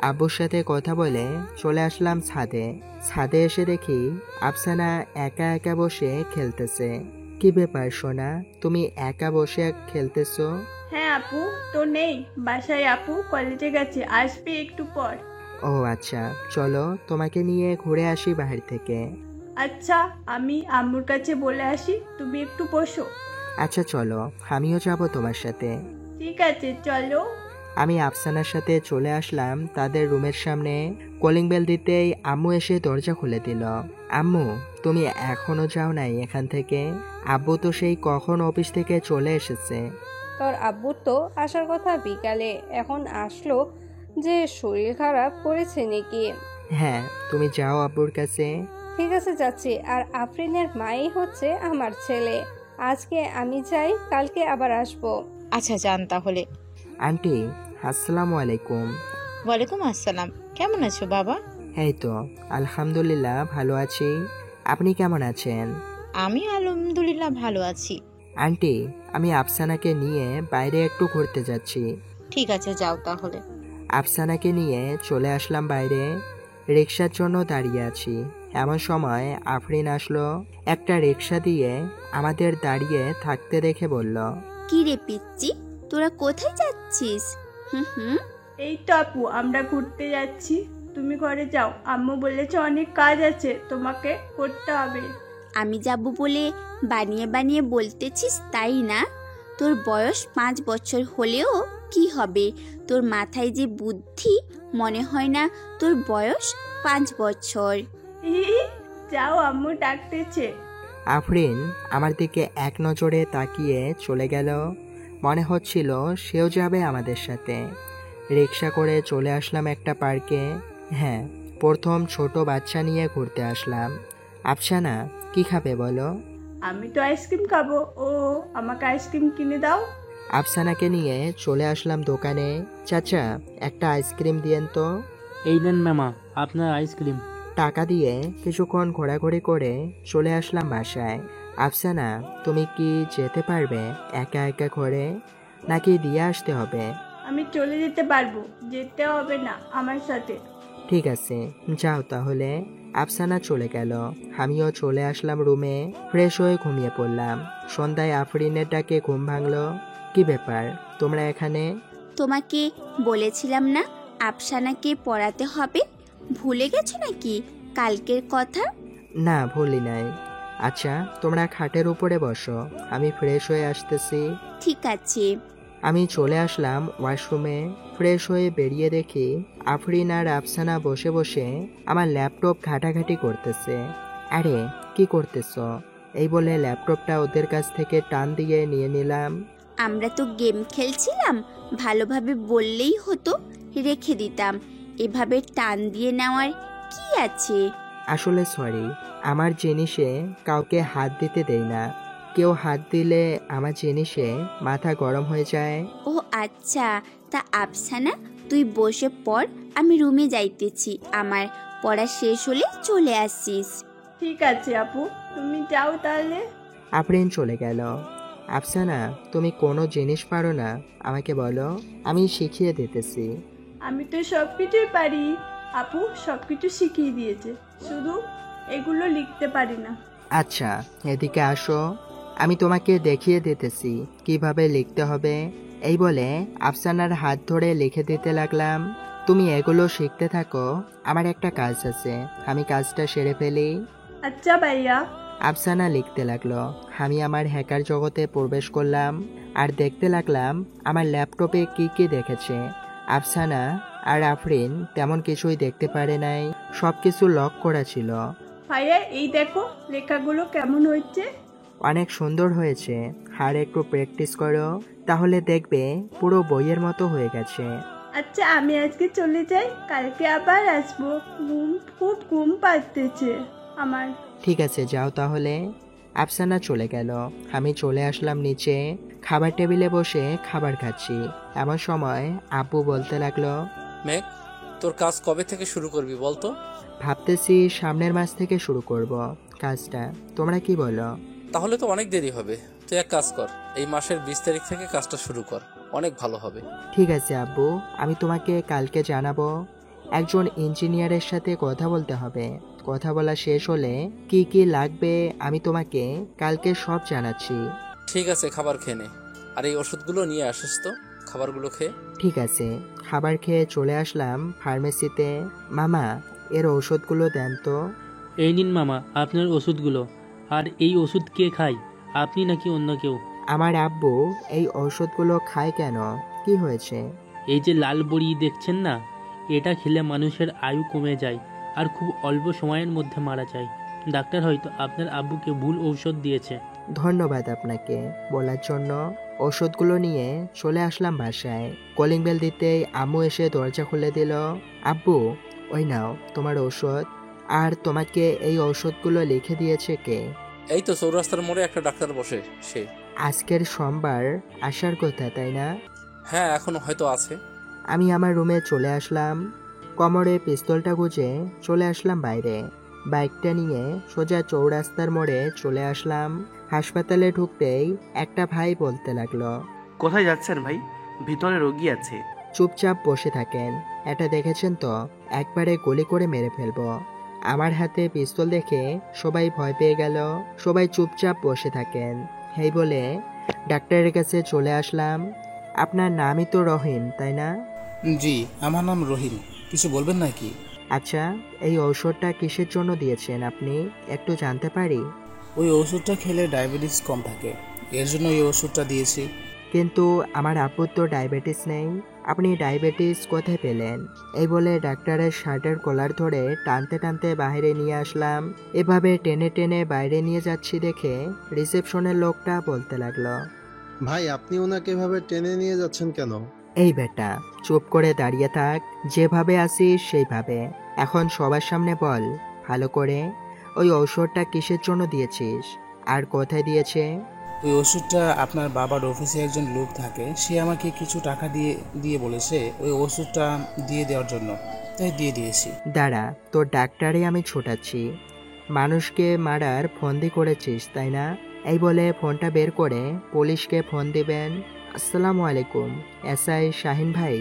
আব্বুর সাথে কথা বলে চলে আসলাম ছাদে। ছাদে এসে দেখি আফসানা একা একা বসে খেলতেছে। কি ব্যাপার সোনা, তুমি একা বসে খেলতেছো? হ্যাঁ আপু, তো নেই বাসায়, আপু কলেজে গেছে, আসবে একটু পর। ও আচ্ছা, চলো তোমাকে নিয়ে ঘুরে আসি বাহির থেকে। আচ্ছা, আমি আম্মুর কাছে বলে আসি, তুমি একটু বসো। আচ্ছা চলো, আমিও যাব তোমার সাথে। ঠিক আছে, চলো। আমি আফসানার সাথে চলে আসলাম তাদের রুমের সামনে। কলিং বেল দিতেই আম্মু এসে দরজা খুলে দিল। আম্মু, তুমি এখনো যাও নাই এখান থেকে? আব্বু তো সেই কখন অফিস থেকে চলে এসেছে। তোর আব্বুর তো আসার কথা বিকালে, এখন আসলো যে শরীর খারাপ করেছে নাকি? হ্যাঁ, তুমি যাও আব্বুর কাছে। ঠিক আছে যাচ্ছি। আর আফরিনের মাই হচ্ছে আমার ছেলে। আজকে আমি যাই, কালকে আবার আসবো। আচ্ছা, যান তাহলে। আন্টি, আসসালামু আলাইকুম। ওয়ালাইকুম আসসালাম। কেমন আছো বাবা? এই তো আলহামদুলিল্লাহ ভালো আছি। আপনি কেমন আছেন? আমি আলহামদুলিল্লাহ ভালো আছি। আন্টি, আমি আফসানাকে নিয়ে বাইরে একটু ঘুরতে যাচ্ছি। ঠিক আছে, যাও তাহলে। আফসানাকে নিয়ে চলে আসলাম বাইরে। রিক্সার জন্য দাঁড়িয়ে আছি, এমন সময় আফরিন আসলো। একটা রিক্সা দিয়ে আমাদের দাঁড়িয়ে থাকতে দেখে বলল, কি রে পিচ্চি, তোরা কোথায় যাচ্ছিস? হুম। এই তো আপু, আমরা ঘুরতে যাচ্ছি, তুমি ঘরে যাও। আম্মু বলেছে অনেক কাজ আছে, তোমাকে করতে হবে। আমি যাব বলে বানিয়ে বানিয়ে বলতেছিস তাই না? তোর বয়স 5 বছর হলেও কি হবে? তোর মাথায় যে বুদ্ধি, মনে হয় না তোর বয়স 5 বছর। যাও, আম্মু ডাকতেছে। আফরিন আমার দিকে এক নজরে তাকিয়ে চলে গেল। মনে হচ্ছিল সেও যাবে আমাদের সাথে। রিক্সা করে চলে আসলাম একটা পার্কে। হ্যাঁ, প্রথম ছোট বাচ্চা নিয়ে ঘুরতে আসলাম। আফসানা, কি খাবে বলো? আমি তো আইসক্রিম খাবো। ও, আমাকে আইসক্রিম কিনে দাও। আফসানাকে নিয়ে চলে আসলাম দোকানে। চাচা, একটা আইসক্রিম দিয়েন তো। এই নেন মামা আপনার আইসক্রিম। টাকা দিয়ে কিছুক্ষণ ঘোরাঘুরি করে চলে আসলাম বাসায়। আফসানা, তুমি কি যেতে পারবে একা একা করে, নাকি দিয়ে আসতে হবে? আমি চলে যেতে পারবো, যেতে হবে না আমার সাথে। ঠিক আছে, যাও তাহলে। আফসানা চলে গেল, আমিও চলে আসলাম রুমে। ফ্রেশ হয়ে ঘুমিয়ে পড়লাম। সন্ধ্যায় আফরিনের ডাকে ঘুম ভাঙলো। কি ব্যাপার, তোমরা এখানে? তোমাকে বলেছিলাম না আফসানাকে পড়াতে হবে, ভুলে গেছো নাকি কালকের কথা? না, ভুলি নাই। আচ্ছা, তোমরা খাটের উপরে বসো, আমি ফ্রেশ হয়ে আসতেছি। ঠিক আছে। আমি চলে আসলাম ওয়াশরুমে। ফ্রেশ হয়ে বেরিয়ে দেখি আফরিন আর আফসানা বসে বসে আমার ল্যাপটপ ঘাটাঘাটি করতেছে। আরে, কি করতেছ? এই বলে ল্যাপটপটা ওদের কাছ থেকে টান দিয়ে নিয়ে নিলাম। আমরা তো গেম খেলছিলাম, ভালোভাবে বললেই হতো, রেখে দিতাম। এভাবে টান দিয়ে নেওয়ার কি আছে? আসলে সরি, আমার জিনিসে কাউকে হাত দিতে দেই না। কেউ হাত দিলে আমার জিনিসে মাথা গরম হয়ে যায়। ও আচ্ছা, তা আফসানা তুই বসে পড়, আমি রুমে যাইতেছি। আমার পড়া শেষ হলে চলে আসিস। ঠিক আছে আপু, তুমি যাও তাহলে। আফরিন চলে গেল। আফসানা, তুমি কোনো জিনিস পারো না আমাকে বলো, আমি শিখিয়ে দিতেছি। আমি তো সব কিছুই পারি, আপু সব কিছু শিখিয়ে দিয়েছে, শুধু এগুলো লিখতে পারি না। আচ্ছা, এদিকে আসো, আমি তোমাকে দেখিয়ে দিতেছি কিভাবে লিখতে হবে। এই বলে আফসানার হাত ধরে লিখে দিতে লাগলাম। তুমি এগুলো শিখতে থাকো, আমার একটা কাজ আছে, আমি কাজটা সেরে ফেলি। আচ্ছা ভাইয়া। আফসানা লিখতে লাগলো। আমি আমার হ্যাকার জগতে প্রবেশ করলাম আর দেখতে লাগলাম আমার ল্যাপটপে কি কি দেখেছে। আফসানা আর আফরিন তেমন কিছুই দেখতে পারে নাই, সবকিছু লক করা ছিল। ভাইয়া এই দেখো লেখাগুলো কেমন হয়েছে। অনেক সুন্দর হয়েছে, আর একটু প্র্যাকটিস করো, তাহলে দেখবে পুরো বইয়ের মতো হয়ে গেছে। আচ্ছা আমি আজকে চলে যাই, কালকে আবার আসবো, খুব ঘুম পাচ্ছে আমার। ঠিক আছে, যাও তাহলে। আফসানা চলে গেল। আমি চলে আসলাম নিচে, খাবার টেবিলে বসে খাবার খাচ্ছি। এমন সময় আব্বু বলতে লাগলো, মেঘ, তোর কাজ কবে থেকে শুরু করবি বলতো? ভাবতেছি সামনের মাস থেকে শুরু করব কাজটা, তোমরা কি বলো? তাহলে তো অনেক দেরি হবে। তুই এক কাজ কর, এই মাসের 20 তারিখ থেকে কাজটা শুরু কর, অনেক ভালো হবে। ঠিক আছে আব্বু, আমি তোমাকে কালকে জানাবো। একজন ইঞ্জিনিয়ারের সাথে কথা বলতে হবে, কথা বলা শেষ হলে কি কি লাগবে আমি তোমাকে কালকে সব জানাচ্ছি। ঠিক আছে, খাবার খেয়ে নে, আর এই ওষুধগুলো নিয়ে আসিস তো, খাবারগুলো খেয়ে। ঠিক আছে, খাবার খেয়ে চলে আসলাম ফার্মেসিতে। মামা, এর ওষুধগুলো দেন তো। এই নিন মামা আপনার ওষুধগুলো। আর এই ওষুধ কে খায়, আপনি নাকি অন্য কেউ? আমার আব্বু এই ওষুধগুলো খায় কেন, কি হয়েছে? এই যে লাল বড়ি দেখছেন না, এটা খেলে মানুষের আয়ু কমে যায় আর খুব অল্প সময়ের মধ্যে মারা যায়। ডাক্তার হয়তো আপনার আব্বুকে ভুল ঔষধ দিয়েছে। ধন্যবাদ আপনাকে বলার জন্য। ওষুধগুলো নিয়ে চলে আসলাম বাসায়। কলিং বেল দিতেই আম্মু এসে দরজা খুলে দিল। আব্বু, ওই নাও তোমার ঔষধ। আর তোমাকে এই ঔষধগুলো লিখে দিয়েছে কে? এই তো চৌরাস্তার মোড়ে একটা ডাক্তার বসে, সে। আজকের সোমবার আসার কথা, তাই না? হ্যাঁ, এখনো হয়তো আছে। আমি আমার রুমে চলে আসলাম, কোমরে পিস্তলটা গুঁজে চলে আসলাম বাইরে। বাইকটা নিয়ে সোজা চৌরাস্তার মোড়ে চলে আসলাম। হাসপাতালে ঢুকতেই একটা ভাই বলতে লাগলো, কোথায় যাচ্ছেন ভাই? ভিতরে রোগী আছে। চুপচাপ বসে থাকেন, এটা দেখেছেন তো, একবারে গুলি করে মেরে ফেলবো। আমার হাতে পিস্তল দেখে সবাই ভয় পেয়ে গেল। সবাই চুপচাপ বসে থাকেন। এই বলে ডাক্তারের কাছে চলে আসলাম। আপনার নামই তো রহিম, তাই না? জি, আমার নাম রহিম। কিছু বলবেন নাকি? আচ্ছা, এই ঔষধটা কিসের জন্য দিয়েছেন আপনি, একটু জানতে পারি? ওই ওষুধটা খেলে ডায়াবেটিস কম থাকে, এর জন্য এই ওষুধটা দিয়েছি। কিন্তু আমার আব্বুর তো ডায়াবেটিস নেই, আপনি ডায়াবেটিস কোথায় পেলেন? এই বলে ডাক্তারের শার্টের কলার ধরে টানতে টানতে বাইরে নিয়ে আসলাম। এভাবে টেনে টেনে বাইরে নিয়ে যাচ্ছি দেখে রিসেপশনের লোকটা বলতে লাগলো, ভাই আপনি ওনাকে এভাবে টেনে নিয়ে যাচ্ছেন কেন? এই বেটা, চুপ করে দাঁড়িয়ে থাক, যেভাবে আসিস সেইভাবে। এখন সবার সামনে বল ভালো করে, ওই ঔষধটা কিসের জন্য দিয়েছিস আর কোথায় দিয়েছে? ওই ওষুধটা আপনার বাবার অফিসে একজন লোক থাকে, সে আমাকে কিছু টাকা দিয়ে বলেছে ওই ওষুধটা দিয়ে দেওয়ার জন্য, তাই দিয়ে দিয়েছি। দাঁড়া, তোর ডাক্তারে আমি ছোটাচ্ছি। মানুষকে মারার ফন্দি করেছিস, তাই না? এই বলে ফোনটা বের করে পুলিশকে ফোন দিবেন। আসসালামু আলাইকুম, এসআই শাহিন ভাই।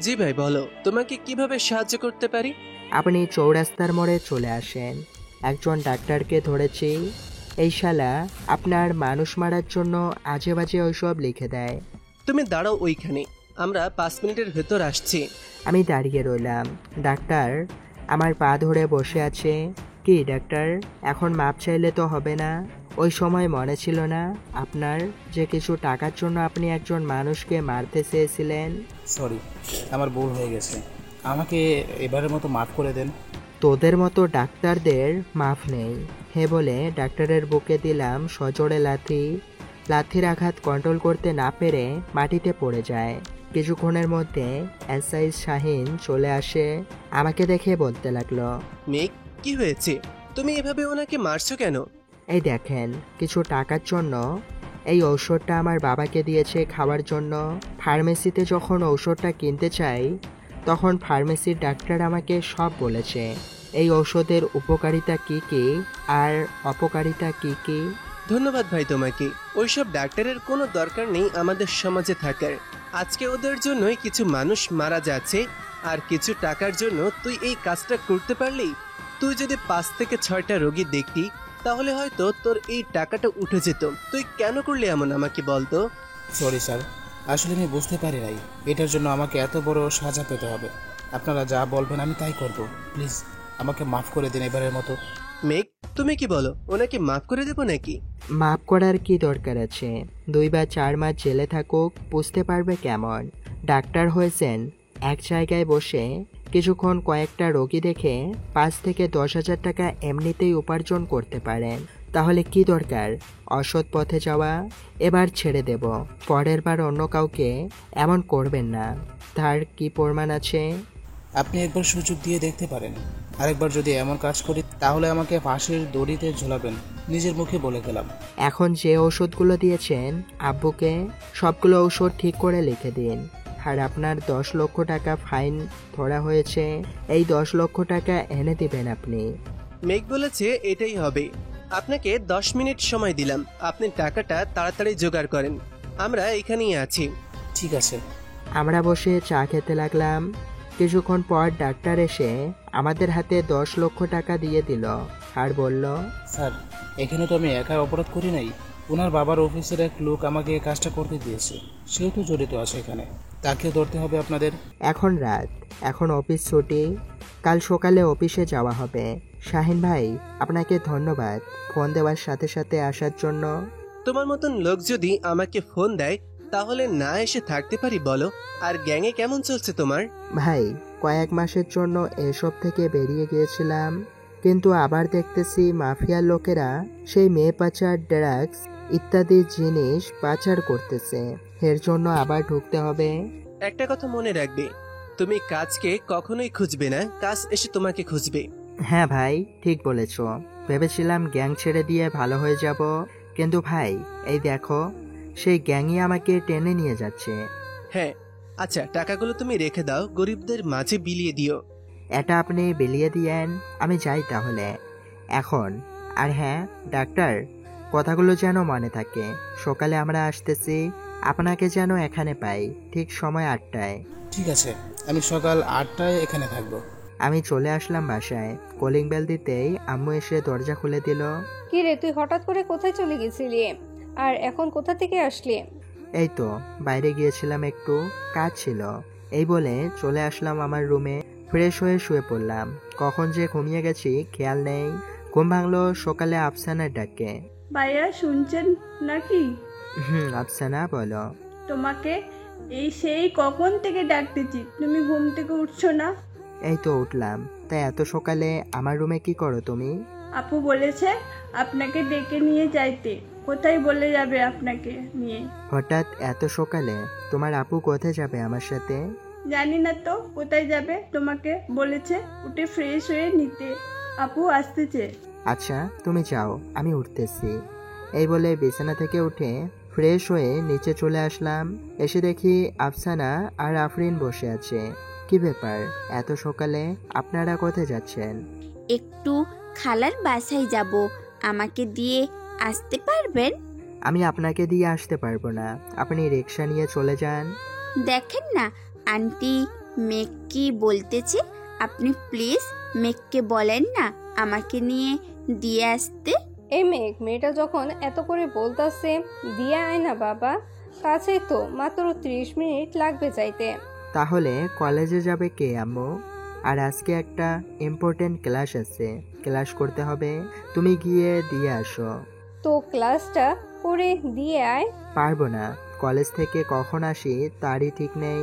জি ভাই, বলো তোমাকে কিভাবে সাহায্য করতে পারি? আপনি চৌরাস্তার মোড়ে চলে আসেন, একজন ডাক্তারকে ধরেছি। এই শালা আপনার মানুষ মারার জন্য আজে বাজে ওইসব লিখে দেয়। তুমি দাঁড়াও ওইখানে, আমরা 5 মিনিটের ভেতর আসছি। আমি দাঁড়িয়ে রইলাম। ডাক্তার আমার পা ধরে বসে আছে। কি ডাক্তার, এখন মাপ চাইলে তো হবে না? ওই সময় মনে ছিল না আপনার যে কিছু টাকার জন্য আপনি একজন মানুষকে মারতে চেয়েছিলেন? সরি, আমার ভুল হয়ে গেছে, আমাকে এবারের মতো মাফ করে দেন। তোদের মতো ডাক্তারদের মাফ নেই। হে বলে ডাক্তারের বুকে দিলাম সজোরে লাথি। লাথির আঘাত কন্ট্রোল করতে না পেরে মাটিতে পড়ে যায়। কিছুক্ষণের মধ্যে এসআই শাহিন চলে আসে। আমাকে দেখে বলতে লাগলো, মেঘ, কি হয়েছে? তুমি এভাবে ওনাকে মারছো কেন? এই দেখেন, কিছু টাকার জন্য এই ঔষধটা আমার বাবাকে দিয়েছে খাওয়ার জন্য। ফার্মেসিতে যখন ঔষধটা কিনতে চাই তখন ফার্মেসির ডাক্তার আমাকে সব বলেছে এই ঔষধের উপকারিতা কি কি আর অপকারিতা কি কি। ধন্যবাদ ভাই তোমাকে। ওইসব ডাক্তারের কোনো দরকার নেই আমাদের সমাজে থাকার। আজকে ওদের জন্যই কিছু মানুষ মারা যাচ্ছে, আর কিছু টাকার জন্য তুই এই কাজটা করতে পারলি। তুই যদি 5 থেকে 6টা রোগী দেখতি তাহলে হয়তো তোর এই টাকাটা উঠে যেত। তুই কেন করলি এমন, আমাকে বলতো। সরি স্যার, আসলে আমি বুঝতে পারি নাই এটার জন্য আমাকে এত বড় সাজা পেতে হবে। আপনারা যা বলবেন আমি তাই করব। প্লিজ আমাকে মাফ করে দিন এবারের মতো। মেঘ, তুমি কি বলো, ওনাকে মাফ করে দেবো নাকি? মাফ করার কি দরকার আছে? 2 বা 4 মাস জেলে থাকুক, বুঝতে পারবে কেমন। ডাক্তার হয়েছেন, এক জায়গায় বসে কিছুক্ষণ কয়েকটা রোগী দেখে 5 থেকে 10,000 টাকা এমনিতেই উপার্জন করতে পারেন। তাহলে কি দরকার অসৎ পথে যাওয়া? এবার ছেড়ে দেব, পরের বার অন্য কাউকে এমন করবেন না। তার কি প্রমাণ আছে? আপনি একবার সুযোগ দিয়ে দেখতে পারেন। আরেকবার যদি এমন কাজ করি তাহলে আমাকে ফাঁসির দড়িতে ঝোলাবেন, নিজের মুখে বলে গেলাম। এখন যে ঔষধগুলো দিয়েছেন আব্বুকে, সবগুলো ঔষধ ঠিক করে লিখে দিন। আর আপনার 10 লক্ষ টাকা ফাইন ধরা হয়েছে, এই 10 লক্ষ টাকা এনে দিবেন আপনি। মেঘ বলেছে এটাই হবে। আপনাকে 10 মিনিট সময় দিলাম, আপনি টাকাটা তাড়াতাড়ি জোগাড় করেন। আমরা এখানেই আছি। ঠিক আছে। আমরা বসে চা খেতে লাগলাম। কিছুক্ষণ পর ডাক্তার এসে আমাদের হাতে 10 লক্ষ টাকা দিয়ে দিল আর বলল, স্যার, এখানে তো আমি একা অপরাধ করি নাই। ওনার বাবার অফিসের এক লোক আমাকে এই কাজটা করতে দিয়েছে, সেও তো জড়িত আছে এখানে, তাকেও ধরতে হবে আপনাদের। এখন রাত, এখন অফিস ছুটি, কাল সকালে অফিসে যাওয়া হবে। শাহিন ভাই, আপনাকে ধন্যবাদ ফোন দেওয়ার সাথে সাথে আসার জন্য। তোমার মতন লোক যদি আমাকে ফোন দেয় তাহলে না এসে থাকতে পারি বলো? আর গ্যাংয়ে কেমন চলছে তোমার? ভাই, কয়েক মাসের জন্য এসব থেকে বেরিয়ে গিয়েছিলাম, কিন্তু আবার দেখতেছি মাফিয়ার লোকেরা সেই মেয়ে পাচার, ড্রাগস ইত্যাদি জিনিস পাচার করতেছে। এর জন্য আবার ঢুকতে হবে। একটা কথা মনে রাখবে, তুমি কাজকে কখনোই খুঁজবে না, কাজ এসে তোমাকে খুঁজবে। হ্যাঁ ভাই, ঠিক বলেছ। ভেবেছিলাম গ্যাং ছেড়ে দিয়ে ভালো হয়ে যাব, কিন্তু ভাই এই দেখো, সেই গ্যাংই আমাকে টেনে নিয়ে যাচ্ছে। হ্যাঁ, আচ্ছা, টাকাগুলো তুমি রেখে দাও, গরিবদের মাঝে বিলিয়ে দিও। এটা আপনি বিলিয়ে দিয়েন, আমি যাই তাহলে এখন। আর হ্যাঁ ডাক্তার, কথাগুলো যেন মনে থাকে। সকালে আমরা আসতেছি, আপনাকে যেন এখানে পাই ঠিক সময় 8টায়। ঠিক আছে, আমি সকাল 8টায় এখানে থাকবো। আমি চলে আসলাম বাসায়। কলিং বেল দিতেই আম্মু এসে দরজা খুলে দিল। কি রে, তুই হঠাৎ করে কোথায় চলে গেছিলি? আর এখন কোথা থেকে আসলি? এই তো বাইরে গিয়েছিলাম, একটু কাজ ছিল, এই বলে চলে আসলাম আমার রুমে। ফ্রেশ হয়ে শুয়ে পড়লাম। কখন যে ঘুমিয়ে গেছি খেয়াল নেই। ঘুম ভাঙলো সকালে আফসানার ডাকে। ভাইয়া শুনছেন নাকি? আফসানা বলো। তোমাকে সেই কখন থেকে ডাকতেছি, তুমি ঘুম থেকে উঠছো না? এই তো উঠলাম। তাই এত সকালে আমার রুমে কি করো তুমি? আপু বলেছে আপনাকে ডেকে নিয়ে যাইতে। কোথায় বলে যাবে আপনাকে নিয়ে? হঠাৎ এত সকালে? তোমার আপু কোথায় যাবে আমার সাথে? জানি না তো কোথায় যাবে, তোমাকে বলেছে উঠে ফ্রেশ হয়ে নিতে, আপু আসতেছে। আচ্ছা তুমি যাও, আমি উঠতেছি। এই বলে বিছানা থেকে উঠে ফ্রেশ হয়ে নিচে চলে আসলাম। এসে দেখি আফসানা আর আফরিন বসে আছে। কি ব্যাপার, এত সকালে আপনারা কোথায় যাচ্ছেন? একটু খালার বাসায় যাব, আমাকে দিয়ে আসতে পারবেন? আমি আপনাকে দিয়ে আসতে পারবো না, আপনি রিক্সা নিয়ে চলে যান। দেখেন না আন্টি, মেঘ কি বলতেছে, আপনি প্লিজ মেঘকে বলেন না আমাকে নিয়ে দিয়ে আসতে। এই মেঘ, মেয়েটা যখন এত করে বলতেছে দিয়ে আয় না বাবা, কাছেই তো, মাত্র 30 মিনিট লাগবে যাইতে। তাহলে কলেজে যাবে কে আম্মু? আর আজকে একটা ইম্পর্টেন্ট ক্লাস আছে, ক্লাস করতে হবে, তুমি গিয়ে দিয়ে আসো। তো ক্লাসটা করে দিয়ে আয়। পারবো না, কলেজ থেকে কখন আসি তারই ঠিক নেই।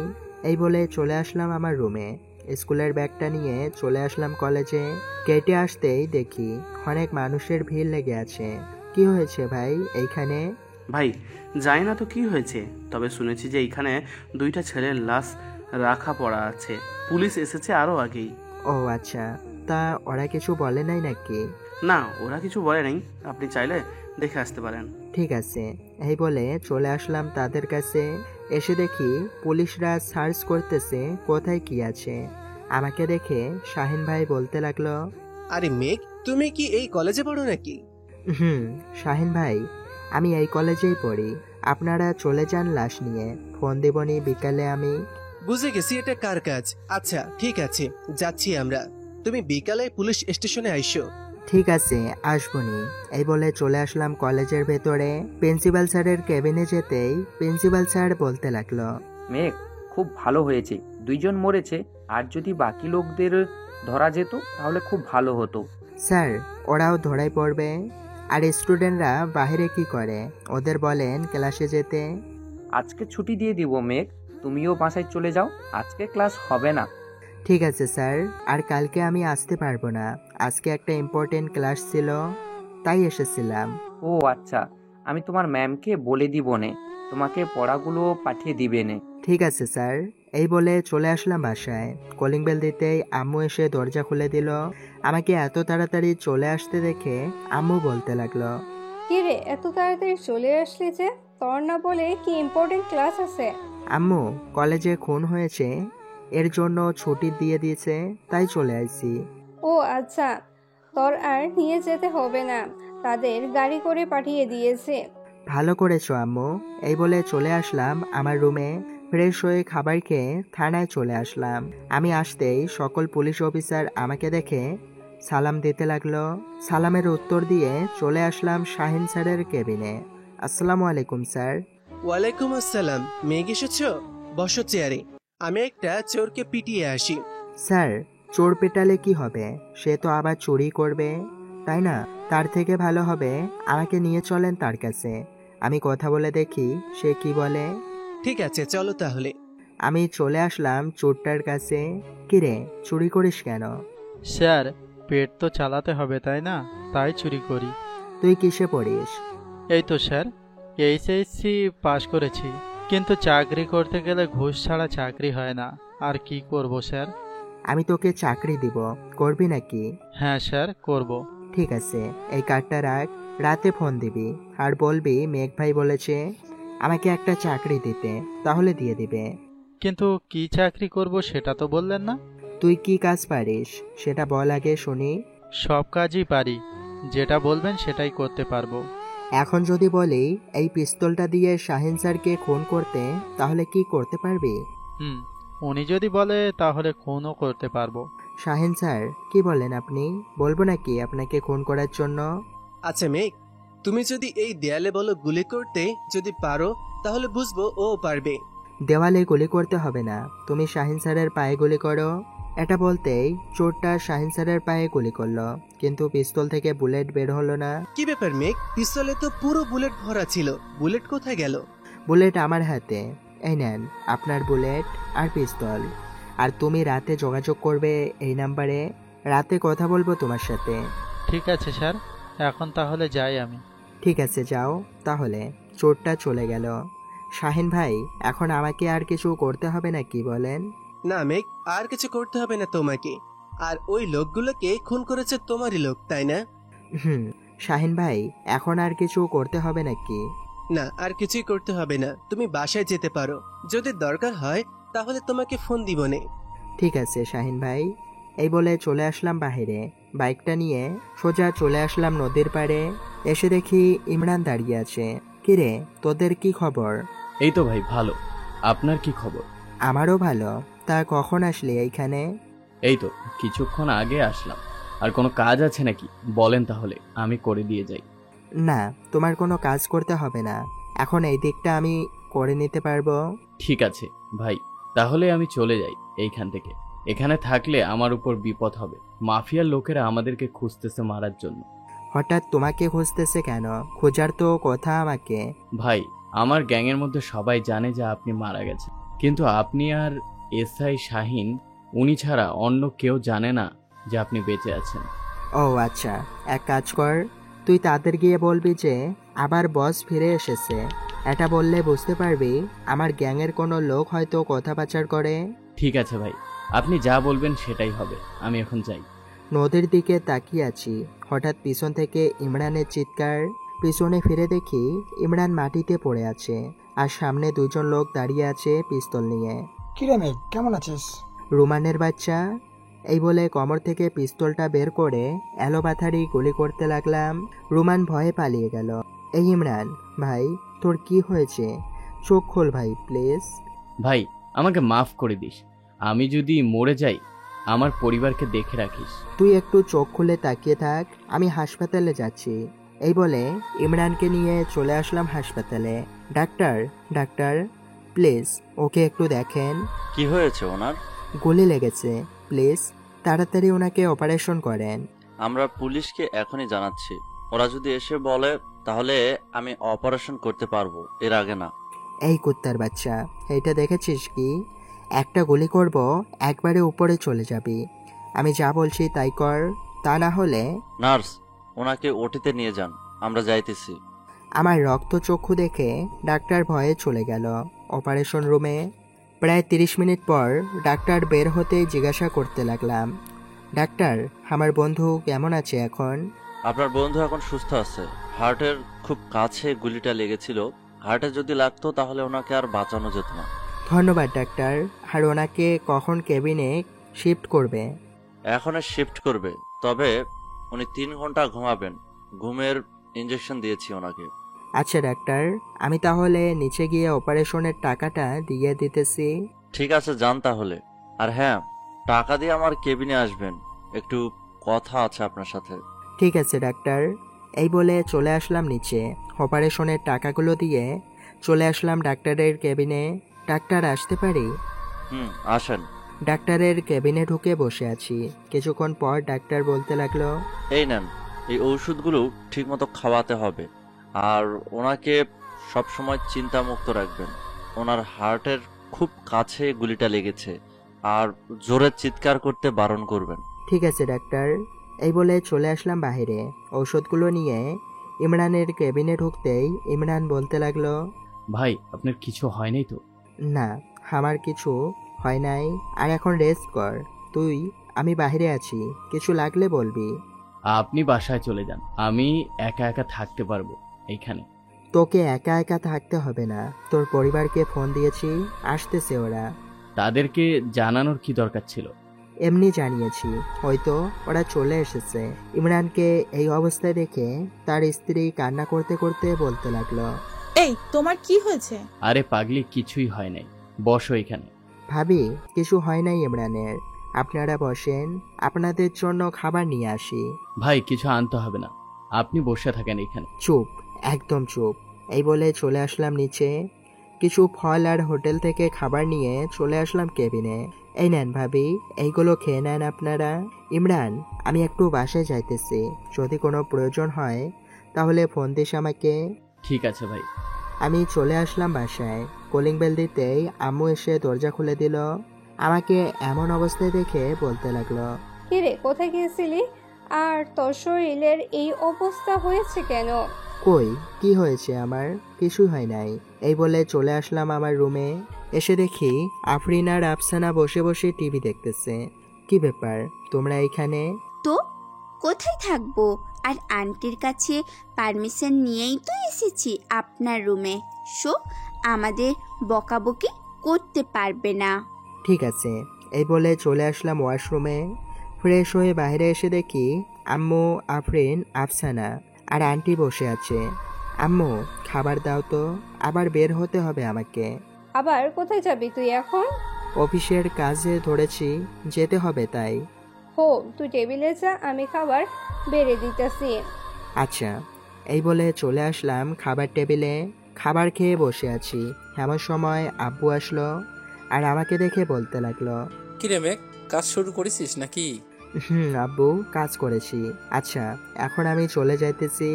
এই বলে চলে আসলাম আমার রুমে। স্কুলের ব্যাগটা নিয়ে চলে আসলাম কলেজে। কেটে আসতেই দেখি অনেক মানুষের ভিড় লেগে আছে। কি হয়েছে ভাই এইখানে? ভাই জানি না তো কি হয়েছে, তবে শুনেছি যে এইখানে 2টা ছেলের লাশ রাখা পড়া আছে। পুলিশ এসেছে আরও আগেই। ও আচ্ছা, তা ওরা কিছু বলে নাই নাকি? না, ওরা কিছু বলে নাই, আপনি চাইলে দেখে আসতে পারেন। ঠিক আছে, এই বলে চলে আসলাম তাদের কাছে। এসে দেখি পুলিশরা সার্চ করতেছে কোথায় কি আছে। আমাকে দেখে শাহিন ভাই বলতে লাগলো, আরে মেঘ, তুমি কি এই কলেজে পড়ো নাকি? শাহিন ভাই, আমি এই কলেজেই পড়ি। আপনারা চলে যান লাশ নিয়ে, ফোন দেবনি বিকালে আমি। বুঝে গেছি এটা কার কাজ। আচ্ছা ঠিক আছে, যাচ্ছি আমরা। তুমি বিকালে পুলিশ স্টেশনে আইসো। ঠিক আছে, আসবনি। এই বলে চলে আসলাম কলেজের ভেতরে। প্রিন্সিপাল স্যারের কেবিনে যেতেই প্রিন্সিপাল স্যার বলতে লাগলো, মেঘ, খুব ভালো হয়েছে, 2 জন মরেছে। আর যদি বাকি লোকদের ধরা যেত তাহলে খুব ভালো হতো। স্যার, ওরাও ধরাই পড়বে। আর স্টুডেন্টরা বাইরে কি করে, ওদের বলেন ক্লাসে যেতে। আজকে ছুটি দিয়ে দিব মেঘ, তুমিও বাসায় চলে যাও, আজকে ক্লাস হবে না। ঠিক আছে স্যার, আর কালকে আমি আসতে পারবো না। আজকে একটা ইম্পর্টেন্ট ক্লাস ছিল, তাই এসেছিলাম। ও আচ্ছা, আমি তোমার ম্যামকে বলে দিব নে, তোমাকে পড়াগুলো পাঠিয়ে দিবে নে। ঠিক আছে স্যার। এই বলে চলে আসলাম বাসায়। কলিং বেল দিতেই আম্মু এসে দরজা খুলে দিল। আমাকে এত তাড়াতাড়ি চলে আসতে দেখে আম্মু বলতে লাগলো, কি রে, এত তাড়াতাড়ি চলে আসলি যে? তোর না বলে কি ইম্পর্টেন্ট ক্লাস আছে? আম্মু, কলেজে খুন হয়েছে, এর জন্য ছুটি দিয়ে দিয়েছে, তাই চলে আসছি। ও আচ্ছা, তোর আর নিয়ে যেতে হবে না, তাদের গাড়ি করে পাঠিয়ে দিয়েছে। ভালো করেছো আম্মু। এই বলে চলে আসলাম আমার রুমে। ফ্রেশ হয়ে খাবার খেয়ে থানায় চলে আসলাম। আমি আসতেই সকল পুলিশ অফিসার আমাকে দেখে সালাম দিতে লাগলো। সালামের উত্তর দিয়ে চলে আসলাম শাহিন স্যারের কেবিনে। আসসালামু আলাইকুম স্যার। ওয়ালাইকুম আসসালাম। মেঘ এসেছো? বসো চেয়ারে, আমি একটা চোরকে পিটিয়ে আসি। স্যার, চোর পেটালে কি হবে? সে তো আবার চুরি করবে, তাই না? তার থেকে ভালো হবে আমাকে নিয়ে চলেন তার কাছে, আমি কথা বলে দেখি সে কি বলে। ঠিক আছে, চলো তাহলে। আমি চলে আসলাম চোরটার কাছে। কিরে, চুরি করিস কেন? স্যার, পেট তো চালাতে হবে তাই না, তাই চুরি করি। তুই কিসে পড়িস? এই তো স্যার, এইচএসসি পাশ করেছি, কিন্তু চাকরি করতে গেলে ঘুষ ছাড়া চাকরি হয় না। আর কি করব স্যার? আমি তোকে চাকরি দিব, করবি নাকি? হ্যাঁ স্যার, করব। ঠিক আছে, এই কার্ডটা রাখ, রাতে ফোন দিবি আর বলবি মেঘ ভাই বলেছে আমাকে একটা চাকরি দিতে, তাহলে দিয়ে দিবে। কিন্তু কি চাকরি করব সেটা তো বললেন না। তুই কি কাজ পারিস সেটা বল আগে শুনি। সব কাজই পারি, যেটা বলবেন সেটাই করতে পারবো। এখন যদি বলি এই পিস্তলটা দিয়ে শাহিন স্যারকে খুন করতে, তাহলে কি করতে পারবি? উনি যদি বলে তাহলে খুনও করতে পারবো। শাহিন স্যার, কি বলেন আপনি? বলবো নাকি আপনাকে খুন করার জন্য? আচ্ছা মেঘ, তুমি যদি এই দেয়ালে বলো গুলি করতে, যদি পারো তাহলে বুঝবো ও পারবে। দেওয়ালে গুলি করতে হবে না, তুমি শাহিন স্যারের পায়ে গুলি করো। এটা বলতেই চোরটা শাহিন স্যারের পায়ে গুলি করলো, কিন্তু পিস্তল থেকে বুলেট বের হলো না। কি ব্যাপার মেঘ, পিস্তলে তো পুরো বুলেট ভরা ছিল, বুলেট কোথায় গেল? বুলেট আমার হাতে, এই নেন আপনার বুলেট আর পিস্তল। আর তুমি রাতে যোগাযোগ করবে এই নাম্বারে, রাতে কথা বলবো তোমার সাথে। ঠিক আছে স্যার, এখন তাহলে যাই আমি। ঠিক আছে, যাও তাহলে। চোরটা চলে গেল। শাহিন ভাই, এখন আমাকে আর কিছু করতে হবে নাকি বলেন? না মেঘ, আর কিছু করতে হবে না তোমাকে। আর ওই লোকগুলোকে খুন করেছে তোমারই লোক, তাই না? শাহিন ভাই, এখন আর কিছু করতে হবে নাকি? না, আর কিছুই করতে হবে না, তুমি বাসায় যেতে পারো। যদি দরকার হয় তাহলে তোমাকে ফোন দিবনে। ঠিক আছে শাহিন ভাই। এই বলে চলে আসলাম বাহিরে। বাইকটা নিয়ে সোজা চলে আসলাম নদীর পাড়ে। এসে দেখি ইমরান দাঁড়িয়ে আছে। কিরে, তোদের কি খবর? এই তো ভাই ভালো, আপনার কি খবর? আমারও ভালো। তা কখন আসলি এইখানে? এই তো কিছুক্ষণ আগে আসলাম। আর কোনো কাজ আছে নাকি বলেন, তাহলে আমি করে দিয়ে যাই। না, তোমার কোনো কাজ করতে হবে না, এখন এই দিকটা আমি করে নিতে পারবো। ঠিক আছে ভাই, তাহলে আমি চলে যাই এইখান থেকে। এখানে থাকলে আমার উপর বিপদ হবে, মাফিয়ার লোকেরা আমাদেরকে খুঁজতেছে মারার জন্য। হঠাৎ তোমাকে খুঁজতেছে কেন? খোঁজার তো কথা আমাকে। ভাই, আমার গ্যাংয়ের মধ্যে সবাই জানে যে আপনি মারা গেছেন, কিন্তু আপনি আর এসআই শাহিন, উনি ছাড়া অন্য কেউ জানে না যে আপনি বেঁচে আছেন। ও আচ্ছা, এক কাজ কর, তুই তাদের গিয়ে বলবি যে আবার বস ফিরে এসেছে। এটা বললে বুঝতে পারবি আমার গ্যাংয়ের কোনো লোক হয়তো কথা পাচার করে। ঠিক আছে ভাই, আপনি যা বলবেন সেটাই হবে। আমি এখন যাই। নদীর দিকে তাকিয়ে আছি, হঠাৎ পিছন থেকে ইমরানের চিৎকার। পিছনে ফিরে দেখি ইমরান মাটিতে পড়ে আছে, আর সামনে দুজন লোক দাঁড়িয়ে আছে পিস্তল নিয়ে। কিরে মেঘ, কেমন আছিস? রুমানের বাচ্চা, এই বলে কোমর থেকে পিস্তলটা বের করে এলোপাথারি গুলি করতে লাগলাম। রুমান ভয়ে পালিয়ে গেল। এই ইমরান ভাই, তোর কি হয়েছে? চোখ খোল ভাই প্লিজ। ভাই, আমাকে মাফ করে দিস। আমি যদি মরে যাই, আমার পরিবারকে দেখে রাখিস। তুই একটু চোখ খুলে তাকিয়ে থাক, আমি হাসপাতালে যাচ্ছি। এই বলে ইমরানকে নিয়ে চলে আসলাম হাসপাতালে। ডাক্তার, ডাক্তার প্লিজ ওকে একটু দেখেন। কি হয়েছে ওনার? গুলি লেগেছে, প্লিজ তাড়াতাড়ি ওনাকে অপারেশন করেন। আমরা পুলিশকে এখনই জানাচ্ছি। ওরা যদি এসে বলে তাহলে আমি অপারেশন করতে পারবো, এর আগে না। এই কুত্তার বাচ্চা, এইটা দেখেছিস কি? একটা গুলি করব, একবারে উপরে চলে যাবি। আমি যা বলছি তাই কর, তা না হলে। নার্স, ওনাকে ওটিতে নিয়ে যান, আমরা যাইতেছি। আমার রক্তচক্ষু দেখে ডাক্তার ভয়ে চলে গেল অপারেশন রুমে। প্রায় 30 মিনিট পর ডাক্তার বের হতে জিজ্ঞাসা করতে লাগলাম, ডাক্তার আমার বন্ধু কেমন আছে এখন? আপনার বন্ধু এখন সুস্থ আছে। হার্টের খুব কাছে গুলিটা লেগেছিল। হার্টে যদি লাগতো তাহলে ওনাকে আর বাঁচানো যেত না। ধন্যবাদ ডাক্তার। আর ওনাকে কখন কেবিনে শিফট করবে? এখনই শিফট করবে, তবে উনি 3 ঘন্টা ঘুমাবেন। ঘুমের ইঞ্জেকশন দিয়েছি ওনাকে। আচ্ছা ডাক্তার, আমি তাহলে নিচে গিয়ে অপারেশনের টাকাটা দিয়ে দিতেছি। ঠিক আছে, যান তাহলে। আর হ্যাঁ, টাকা দিয়ে আমার কেবিনে আসবেন, একটু কথা আছে আপনার সাথে। ঠিক আছে ডাক্তার। এই বলে চলে আসলাম নিচে। অপারেশনের টাকাগুলো দিয়ে চলে আসলাম ডাক্তারের কেবিনে। ডাক্তার আসতে পারি? আসেন। ডাক্তারের কেবিনে ঢুকে বসে আছি। কিছুক্ষণ পর ডাক্তার বলতে লাগলো, এই নেন, এই ওষুধগুলো ঠিকমতো খাওয়াতে হবে। আর ওনাকে সবসময় চিন্তামুক্ত রাখবেন। ওনার হার্টের খুব কাছে গুলিটা লেগেছে, আর জোরে চিৎকার করতে বারণ করবেন। ঠিক আছে ডাক্তার। এই বলে চলে আসলাম বাইরে। ঔষধগুলো নিয়ে ইমরানের কেবিনে ঢুকতেই ইমরান বলতে লাগলো, ভাই আপনার কিছু হয়নি তো? না, আমার কিছু হয় নাই। আর এখন রেস্ট কর তুই। আমি বাইরে আছি, কিছু লাগলে বলবি। আপনি বাসায় চলে যান, আমি একা একা থাকতে পারবো এইখানে। তোকে একা একা থাকতে হবে না, তোর পরিবারকে ফোন দিয়েছি, আসতেছে ওরা। তাদেরকে জানানোর কি দরকার ছিল? এমনি জানিয়েছি, হয়তো ওরা চলে এসেছে। ইমরানকে এই অবস্থায় দেখে তার স্ত্রী কান্না করতে করতে বলতে লাগলো, এই তোমার কি হয়েছে? আরে পাগলি, কিছুই হয় নাই, বসো এখানে। ভাবি, কিছু হয় নাই ইমরানের, আপনারা বসেন, আপনাদের জন্য খাবার নিয়ে আসি। ভাই কিছু আনতে হবে না, আপনি বসে থাকেন এখানে। চুপ, একদম চুপ। এই বলে চলে আসলাম নিচে। কিছু ফল আর হোটেল থেকে খাবার নিয়ে চলে আসলাম কেবিনে। এই নেন ভাবি, এইগুলো খেয়ে নেন আপনারা। ইমরান, আমি একটু বাসায় যাইতেছি, যদি কোনো প্রয়োজন হয় তাহলে ফোন দিস আমাকে। ঠিক আছে ভাই। আমি চলে আসলাম বাসায়। কলিং বেল দিতেই আম্মু এসে দরজা খুলে দিল। আমাকে এমন অবস্থায় দেখে বলতে লাগলো, কিরে কোথায় গিয়েছিলি? আর তোর শরীরের এই অবস্থা হয়েছে কেন? কই কি হয়েছে আমার? কিছু হয় নাই। এই বলে চলে আসলাম আমার রুমে। এসে দেখি আফরিন আর আফসানা বসে বসে টিভি দেখতেছে। কি ব্যাপার তোমরা এইখানে? তো কোথায় থাকবো? আর আন্টির কাছে পারমিশন নিয়েই তো এসেছি আপনার রুমে। সো আমাদের বকাবকি করতে পারবে না। ঠিক আছে। এই বলে চলে আসলাম ওয়াশরুমে। ফ্রেশ হয়ে বাইরে এসে দেখি আম্মু, আফরিন, আফসানা আর আন্টি বসে আছে। আম্মু খাবার দাও তো, আবার বের হতে হবে আমাকে। আবার কোথায় যাবি তুই এখন? অফিসের কাজে ধরেছি, যেতে হবে তাই। হো, তুই টেবিলে যা, আমি খাবার বেড়ে দিতেছি। আচ্ছা। এই বলে চলে আসলাম খাবার টেবিলে। খাবার খেয়ে বসে আছি, এমন সময় আব্বু আসলো আর আমাকে দেখে বলতে লাগলো, কিরে মেঘ, কাজ শুরু করেছিস নাকি? আব্বু, কাজ করেছি। আচ্ছা, এখন আমি চলে যাইতেছি।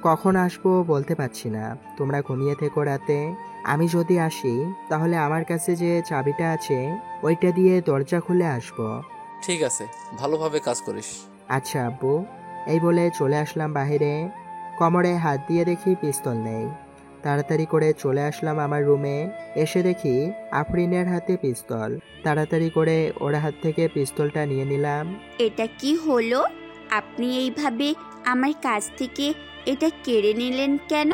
কখন আসবো বলতে পারছি না, তোমরা ঘুমিয়ে থেকো রাতে। আমি যদি আসি তাহলে আমার কাছে যে চাবিটা আছে ওইটা দিয়ে দরজা খুলে আসবো। ঠিক আছে, ভালোভাবে কাজ করিস। আচ্ছা আব্বু। এই বলে চলে আসলাম বাহিরে। কোমরে হাত দিয়ে দেখি পিস্তল নেই। তাড়াতাড়ি করে চলে আসলাম আমার রুমে। এসে দেখি আফরিনের হাতে পিস্তল। তাড়াতাড়ি করে ওর হাত থেকে পিস্তলটা নিয়ে নিলাম। এটা কি হলো? আপনি এইভাবে আমার কাছ থেকে এটা কেড়ে নিলেন কেন?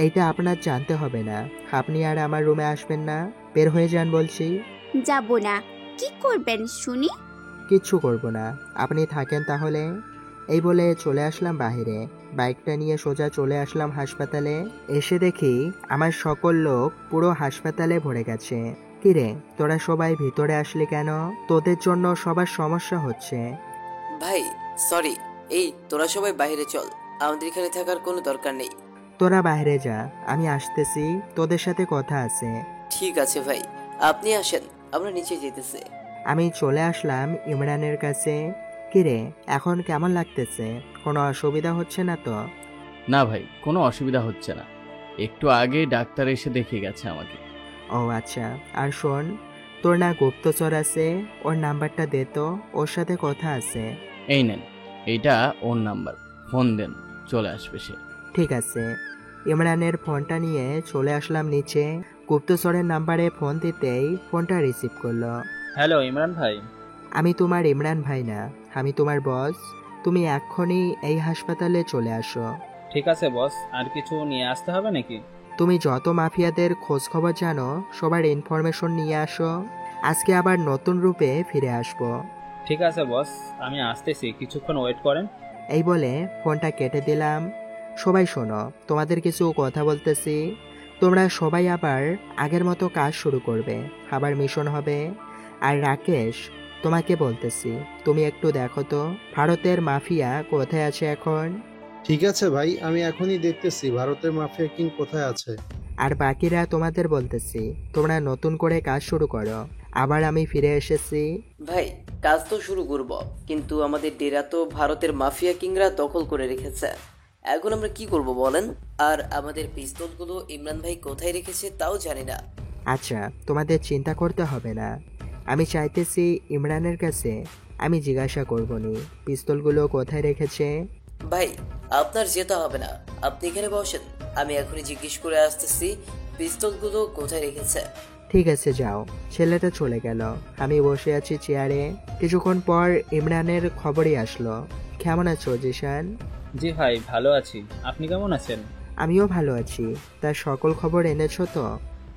এইটা আপনার জানতে হবে না। আপনি আর আমার রুমে আসবেন না, বের হয়ে যান বলছি। যাব না। কি করবেন শুনি? কিচ্ছু করব না, আপনি থাকেন তাহলে। এই বলে চলে আসলাম বাইরে। বাইকটা নিয়ে সোজা চলে আসলাম হাসপাতালে। এসে দেখি আমার সকল লোক পুরো হাসপাতালে ভরে গেছে। কিরে, তোরা সবাই ভিতরে আসলি কেন? তোদের জন্য সবার সমস্যা হচ্ছে। ভাই সরি, এই তোরা সবাই বাইরে চল, আমাদের এখানে থাকার কোনো দরকার নেই। তোরা বাইরে যা, আমি আসতেছি, তোদের সাথে কথা আছে। ঠিক আছে ভাই, আপনি আসেন, আমরা নিচে যেতেছি। আমি চলে আসলাম ইমরানের কাছে। কিরে, এখন কেমন লাগতেছে? কোনো অসুবিধা হচ্ছে না তো? না ভাই, কোনো অসুবিধা হচ্ছে না। একটু আগে ডাক্তার এসে দেখে গেছে আমাকে। ও আচ্ছা, আর শোন, তোর না গুপ্তচর আছে, ওর নাম্বারটা দে তো, ওর সাথে কথা আছে। এই নেন, এইটা ওর নাম্বার, ফোন দেন, চলে আসবে সে। ঠিক আছে। ইমরানের ফোনটা নিয়ে চলে আসলাম নিচে। গুপ্তচরের নাম্বারে ফোন দিতেই ফোনটা রিসিভ করলো। হ্যালো ইমরান ভাই। আমি তোমার ইমরান ভাই না, আমি তোমার বস। তুমি এক্ষুনি এই হাসপাতালে চলে আসো। ঠিক আছে বস, আর কিছু নিয়ে আসতে হবে নাকি? তুমি যত মাফিয়াদের খোঁজ খবর জানো সবার ইনফরমেশন নিয়ে আসো। আজকে আবার নতুন রূপে ফিরে আসবো। ঠিক আছে বস, আমি আসতেছি, কিছুক্ষণ ওয়েট করেন। এই বলে ফোনটা কেটে দিলাম। সবাই শোনো, তোমাদের কিছু কথা বলতেছি। তোমরা সবাই আবার আগের মতো কাজ শুরু করবে, আবার মিশন হবে। আর রাকেশ, তোমাকে বলতেছি, তুমি একটু দেখো তো ভারতের মাফিয়া কোথায় আছে এখন। ঠিক আছে ভাই, আমি এখনই দেখতেছি ভারতের মাফিয়া কিং কোথায় আছে। আর বাকিরা তোমাদের বলতেছি, তোমরা নতুন করে কাজ শুরু করো। আবার আমি ফিরে এসেছি। ভাই কাজ তো শুরু করব, কিন্তু আমাদের ডেরা তো ভারতের মাফিয়া কিংরা দখল করে রেখেছে। এখন আমরা কি করব বলেন? আর আমাদের পিস্তলগুলো ইমরান ভাই কোথায় রেখেছে তাও জানি না। আচ্ছা, তোমাদের চিন্তা করতে হবে না। আমি চাইতেছি ইমরানের কাছে আমি জিজ্ঞাসা করবনি পিস্তলগুলো কোথায় রেখেছে। ভাই আপনার যেতে হবে না, আপনি এখানে বসেন, আমি এখনই জিজ্ঞেস করে আসতেছি পিস্তলগুলো কোথায় রেখেছে। ঠিক আছে, যাও। ছেলেটা চলে গেল। আমি বসে আছি চেয়ারে। কিছুক্ষণ পর ইমরানের খবরই আসলো। কেমন আছো জিশান? জি ভাই, ভালো আছি, আপনি কেমন আছেন? আমিও ভালো আছি। তার সকল খবর এনেছো তো?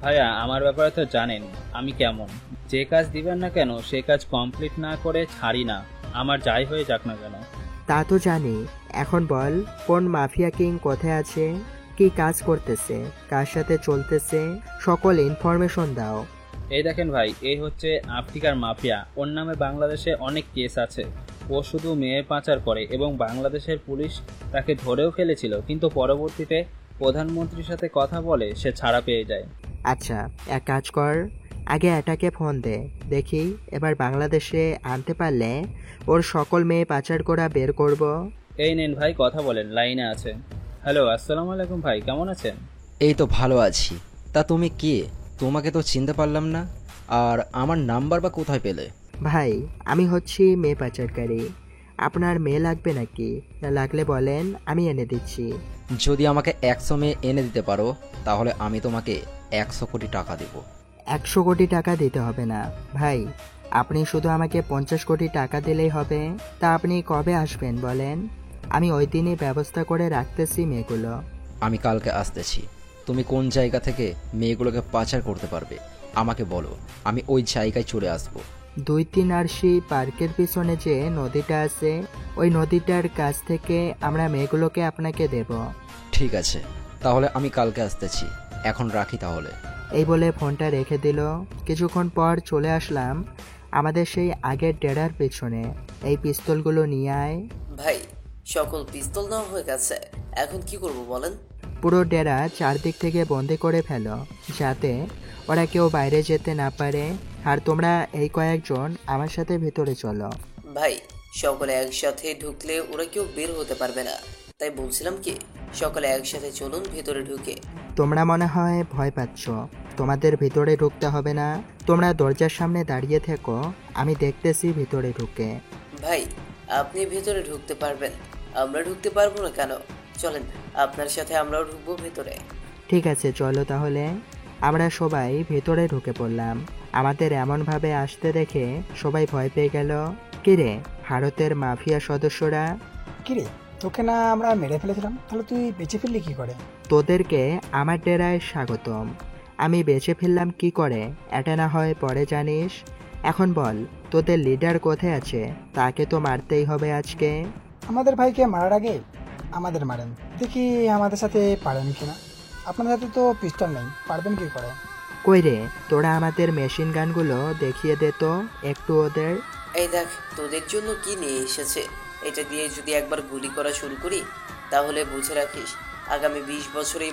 ভাইয়া আমার ব্যাপারে তো জানেন আমি কেমন। যে কাজ দিবেন না কেন সে কাজ কমপ্লিট না করে ছাড়ি না, আমার যাই হয়ে যাক না কেন। তা তো জানি। এখন বল, কোন মাফিয়া কিং কোথায় আছে, কি কাজ করতেছে, কার সাথে চলতেছে, সকল ইনফরমেশন দাও। এই দেখেন ভাই, এই হচ্ছে আফ্রিকার মাফিয়া। ওর নামে বাংলাদেশে অনেক কেস আছে। ও শুধু মেয়ে পাচার করে এবং বাংলাদেশের পুলিশ তাকে ধরেও ফেলেছিল, কিন্তু পরবর্তীতে প্রধানমন্ত্রীর সাথে কথা বলে সে ছাড়া পেয়ে যায়। আচ্ছা, এক কাজ কর, আগে এটাকে ফোন দে, দেখি এবার বাংলাদেশে আনতে পারলে ওর সকল মেয়ে পাচার করা বের করব। এই নেন ভাই, কথা বলেন, লাইনে আছে। হ্যালো, আসসালামু আলাইকুম ভাই, কেমন আছেন? এই তো ভালো আছি। তা তুমি কে? তোমাকে তো চিনতে পারলাম না। আর আমার নাম্বার বা কোথায় পেলে? ভাই, আমি হচ্ছি মেয়ে পাচারকারী। আপনার মেয়ে লাগবে নাকি? না লাগলে বলেন, আমি এনে দিচ্ছি। যদি আমাকে 100 মেয়ে এনে দিতে পারো তাহলে আমি তোমাকে 100 কোটি টাকা দেব। 100 কোটি টাকা দিতে হবে না ভাই, আপনি শুধু আমাকে 50 কোটি টাকা দিলেই হবে। তা আপনি কবে আসবেন বলেন? আমি ওই দিনই ব্যবস্থা করে রাখতেছি মেয়েগুলো। আমি কালকে আসতেছি। তুমি কোন জায়গা থেকে মেয়েগুলোকে পাচার করতে পারবে আমাকে বলো, আমি ওই জায়গায় চলে আসবো। 2-3 আরশি পার্কের পিছনে যে নদীটা আছে, ওই নদীটার কাছ থেকে আমরা মেয়েগুলোকে আপনাকে দেব। ঠিক আছে, তাহলে আমি কালকে আসতেছি। এখন রাখি তাহলে। এই বলে ফোনটা রেখে দিল। কিছুক্ষণ পর চলে আসলাম আমাদের সেই আগের ডেরার পেছনে। এই পিস্তলগুলো নিয়ে আয়। ভাই সকল পিস্তল নেওয়া হয়ে গেছে, এখন কি করব বলেন? পুরো ডেরা চারদিক থেকে বন্দি করে ফেলো, যাতে ওরা কেউ বাইরে যেতে না পারে। আর তোমরা এই কয়েকজন আমার সাথে ভেতরে চলো। ভাই সকলে একসাথে ঢুকলে ওরা কেউ বের হতে পারবে না, তাই বলছিলাম কি সকলে একসাথে চলুন ভেতরে ঢুকে। তোমরা মনে হয় ভয় পাচ্ছ, তোমাদের ভিতরে ঢুকতে হবে না। তোমরা দরজার সামনে দাঁড়িয়ে থেকো, আমি দেখতেছি ভিতরে ঢুকে। ভাই আপনি ভেতরে ঢুকতে পারবেন, আমরা ঢুকতে পারবো না কেন? চলেন, আপনার সাথে আমরাও ঢুকবো ভেতরে। ঠিক আছে, চলো তাহলে। আমরা সবাই ভেতরে ঢুকে পড়লাম। আমাদের এমনভাবে আসতে দেখে সবাই ভয় পেয়ে গেল। কিরে, ভারতের মাফিয়া সদস্যরা? কিরে, তোকে না আমরা মেরে ফেলেছিলাম, তাহলে তুই বেঁচে ফিরলি কি করে? তোদেরকে আমার ডেরায় স্বাগতম। আমি বেঁচে ফিরলাম কি করে এটা না হয় পরে জানিস। এখন বল, তোদের লিডার কোথায় আছে? তাকে তো মারতেই হবে আজকে। আমাদের ভাইকে মারার আগে আমাদের মারেন, দেখি আমাদের সাথে পারেন কিনা। আপনাদের হাতে তো পিস্তল নেই, পারবেন কি করে? কই রে, তোরা আমাদের মেশিন গানগুলো দেখিয়ে দে তো একটু ওদের। এই দেখ, তোদের জন্য কি নিয়ে এসেছে। এটা দিয়ে যদি একবার গুলি করা শুরু করি, তাহলে বুঝে রাখিস আগামী 20 বছরে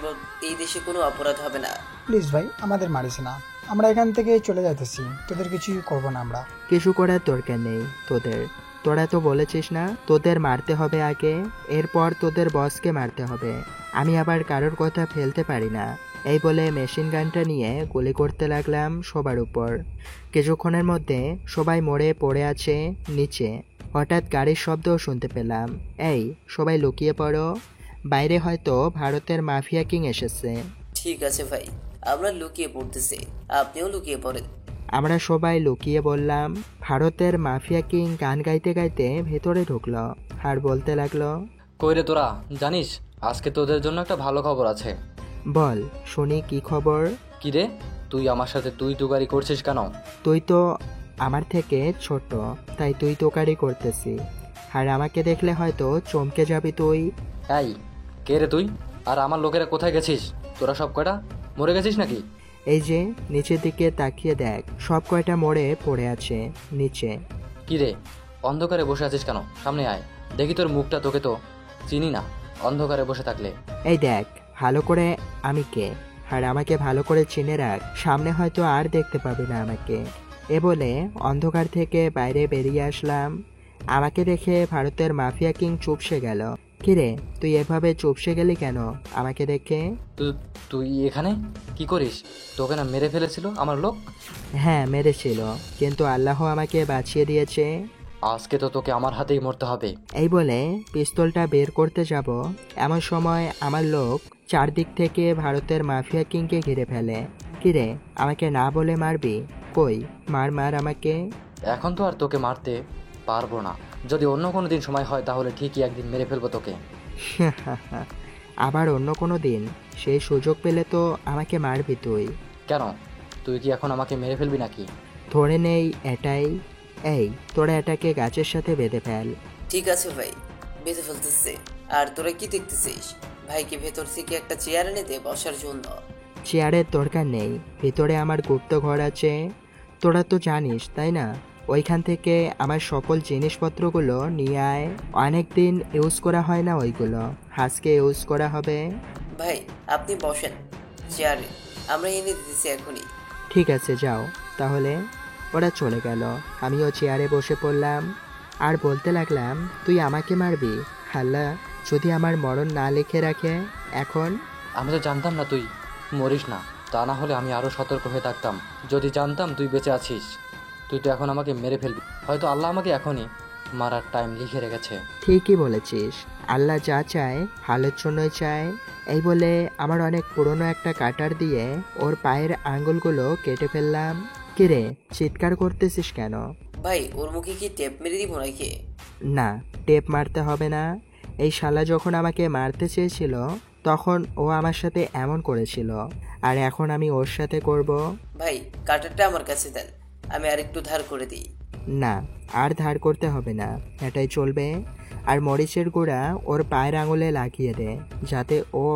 এই দেশে কোনো অপরাধ হবে না। প্লিজ ভাই, আমাদের মারিস না, আমরা এখান থেকে চলে যাইতেছি, তোদের কিছুই করবো না আমরা। কিছু করার দরকার নেই তোদের। তোরা তো বলেছিস না তোদের মারতে হবে আগে, এরপর তোদের বসকে মারতে হবে। আমি আবার কারোর কথা ফেলতে পারি না। এই বলে মেশিন গানটা নিয়ে গুলি করতে লাগলাম সবার উপর। কিছুক্ষণের মধ্যে সবাই মরে পড়ে আছে নিচে। হঠাৎ গাড়ির শব্দও শুনতে পেলাম। এই, সবাই লুকিয়ে পড়ো, বাইরে হয়তো ভারতের মাফিয়া কিং এসেছে। ঠিক আছে ভাই, আমরা লুকিয়ে পড়তেছি, আপনিও লুকিয়ে পড়েন। আমরা সবাই লুকিয়ে বললাম। ভারতের মাফিয়া কিং গান গাইতে গাইতে ভেতরে ঢুকলো আর বলতে লাগলো, কই রে তোরা, জানিস আজকে তোদের জন্য একটা ভালো খবর আছে। বল শুনি, কি খবর? কি রে, তুই আমার সাথে তুই তুকারি করছিস কেন? তুই তো আমার থেকে ছোট, তাই তুই তোকারি করতেছি। আর আমাকে দেখলে হয়তো চমকে যাবি তুই। এই, কে রে তুই? আর আমার লোকেরা কোথায় গেছিস? তোরা সব কয়টা মরে গেছিস নাকি? এই যে নিচের দিকে তাকিয়ে দেখ, সব কয়টা মরে পড়ে আছে নিচে। কি রে, অন্ধকারে বসে আছিস কেন? সামনে আয়, দেখি তোর মুখটা। তোকে তো চিনি না অন্ধকারে বসে থাকলে। এই দেখ ভালো করে আমি কে, আর আমাকে ভালো করে চিনে রাখ, সামনে হয়তো আর দেখতে পাবি না আমাকে। এ বলে অন্ধকার থেকে বাইরে বেরিয়ে আসলাম। আমাকে দেখে ভারতের মাফিয়া কিং চুপসে গেল। কিরে, তুই এভাবে চুপসে গেলি কেন আমাকে দেখে? তুই এখানে কি করিস? তোকে না মেরে ফেলেছিল আমার লোক? হ্যাঁ মেরেছিল, কিন্তু আল্লাহ আমাকে বাঁচিয়ে দিয়েছে। আজকে তো তোকে আমার হাতেই মরতে হবে। এই বলে পিস্তলটা বের করতে যাব, এমন সময় আমার লোক চারদিক থেকে ভারতের মাফিয়া কিংকে ঘিরে ফেলে। কিরে, আমাকে না বলে মারবি? কই, মার মার আমাকে। এখন তো আর তোকে মারতে পারবো না, যদি অন্য কোনো দিন সময় হয় তাহলে ঠিকই একদিন মেরে ফেলবো তোকে। আবার অন্য কোনো দিন? সেই সুযোগ পেলে তো আমাকে মারবি তুই। কেন, তুই কি এখন আমাকে মেরে ফেলবি নাকি? ধরে নেই এটাই। এই, তোরা এটাকে গাছের সাথে বেঁধে ফেল। ঠিক আছে ভাই, বেঁধে ফেলতেছে। আর তোরা কি দেখতেছিস? ভাইকে ভেতর থেকে একটা চেয়ার এনে দে বসার জন্য। চেয়ারের দরকার নেই, ভিতরে আমার গুপ্ত ঘর আছে। তোরা তো জানিস তাই না, ওইখান থেকে আমার সকল জিনিসপত্রগুলো নিয়ে আয়। অনেকদিন ইউজ করা হয় না ওইগুলো, আজকে ইউজ করা হবে। ভাই আপনি বসেন চেয়ারে, আমরা এনে দিতেছি এখনই। ঠিক আছে যাও তাহলে। ওরা চলে গেল, আমিও চেয়ারে বসে পড়লাম আর বলতে লাগলাম, তুই আমাকে মারবি? আল্লাহ যদি আমার মরণ না লিখে রাখে এখন। আমি তো জানতাম না তুই মরিস না, তা না হলে আমি আরো সতর্ক হয়ে থাকতাম। যদি জানতাম তুই বেঁচে আছিস, তুই তো এখন আমাকে মেরে ফেলবি। হয়তো আল্লাহ আমাকে এখনই মারার টাইম লিখে রেখেছে। ঠিকই বলেছিস, আল্লাহ যা চায় ভালোর জন্যই চায়। এই বলে আমার অনেক পুরনো একটা কাটার দিয়ে ওর পায়ের আঙ্গুলগুলো কেটে ফেললাম। কিরে, চিৎকার করতেছিস কেন? ভাই ওর মুখে কি টেপ মেরে দিব নাকি? না, টেপ মারতে হবে না। এই শালা যখন আমাকে মারতে চেয়েছিল তখন ও আমার সাথে এমন করেছিল, আর এখন আমি ওর সাথে করব। ভাই কাটারটা আমার কাছে দেন, আমি আরেকটু ধার করে দিই। না, আর ধার করতে হবে না, এটাই চলবে। আর মরিচের গুঁড়া ওর পায়ের আঙুলে লাগিয়ে দে, যাতে ও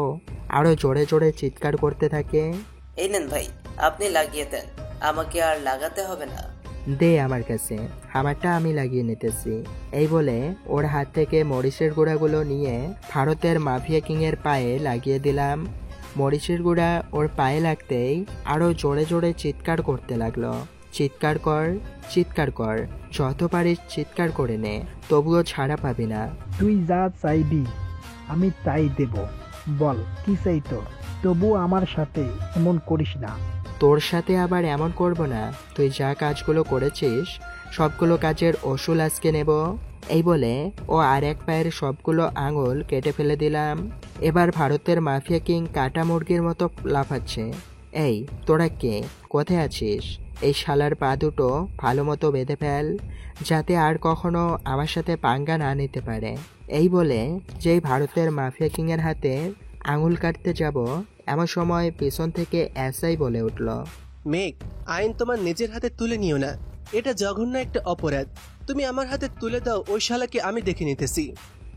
আরো জোরে জোরে চিৎকার করতে থাকে। এই নেন ভাই, আপনি লাগিয়ে দেন, আমাকে আর লাগাতে হবে না। দে আমার কাছে, আমারটা আমি লাগিয়ে নিতেছি। এই বলে ওর হাত থেকে মরিচের গুঁড়াগুলো নিয়ে ভারতের মাফিয়া কিং এর পায়ে লাগিয়ে দিলাম। মরিচের গুঁড়া ওর পায়ে লাগতেই আরো জোরে জোরে চিৎকার করতে লাগলো। চিৎকার কর, চিৎকার কর, যত পারিস চিৎকার করে নে, তবুও ছাড়া পাবি না। তুই যা চাইবি আমি তাই দেব, বল কি চাই তোর? তবু আমার সাথে এমন করিস না। তোর সাথে আবার এমন করব না, তুই যা কাজগুলো করেছিস সবগুলো কাজের ওসুল আজকে নেব। এই বলে ও আর এক পায়ের সবগুলো আঙুল কেটে ফেলে দিলাম। এবার ভারতের মাফিয়া কিং কাটা মুরগির মতো লাফাচ্ছে। এই তোরা কে, কোথায় আছিস? এই শালার পা দুটো ভালো মতো বেঁধে ফেল, যাতে আর কখনো আমার সাথে পাঙ্গা না নিতে পারে। এই বলে যেই ভারতের মাফিয়া কিংয়ের হাতে আঙুল কাটতে যাব, এমন সময় পিছন থেকে এসআই বলে উঠল, মেঘ, আইন তোমার নিজের হাতে তুলে নিও না, এটা জঘন্য একটা অপরাধ। তুমি আমার হাতে তুলে দাও, ওই শালাকে আমি দেখে নিতেছি।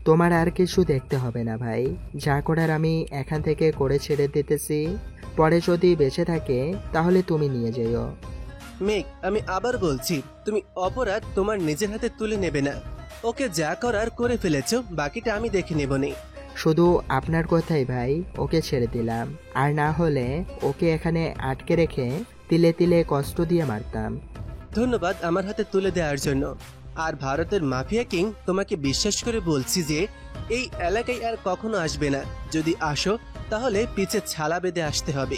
তোমার আর কিছু দেখতে হবে না ভাই, যা করার আমি এখান থেকে করে ছেড়ে দিতেছি। পরে যদি বেঁচে থাকে তাহলে তুমি নিয়ে যেও। মেঘ, আমি আবার বলছি, তুমি অপরাধ তোমার নিজের হাতে তুলে নেবে না। ওকে যা করার করে ফেলেছো, বাকিটা আমি দেখে নেবনি। শুধু আপনার কথাই ভাই, ওকে ছেড়ে দিলাম। আর না হলে ওকে এখানে আটকে রেখে তিলে তিলে কষ্ট দিয়ে মারতাম। ধন্যবাদ আমার হাতে তুলে দেওয়ার জন্য। আর ভারতের মাফিয়া কিং, তোমাকে বিশ্বাস করে বলছি যে এই এলাকায় আর কখনো আসবে না। যদি আসো তাহলে পিছে ছালা বেঁধে আসতে হবে।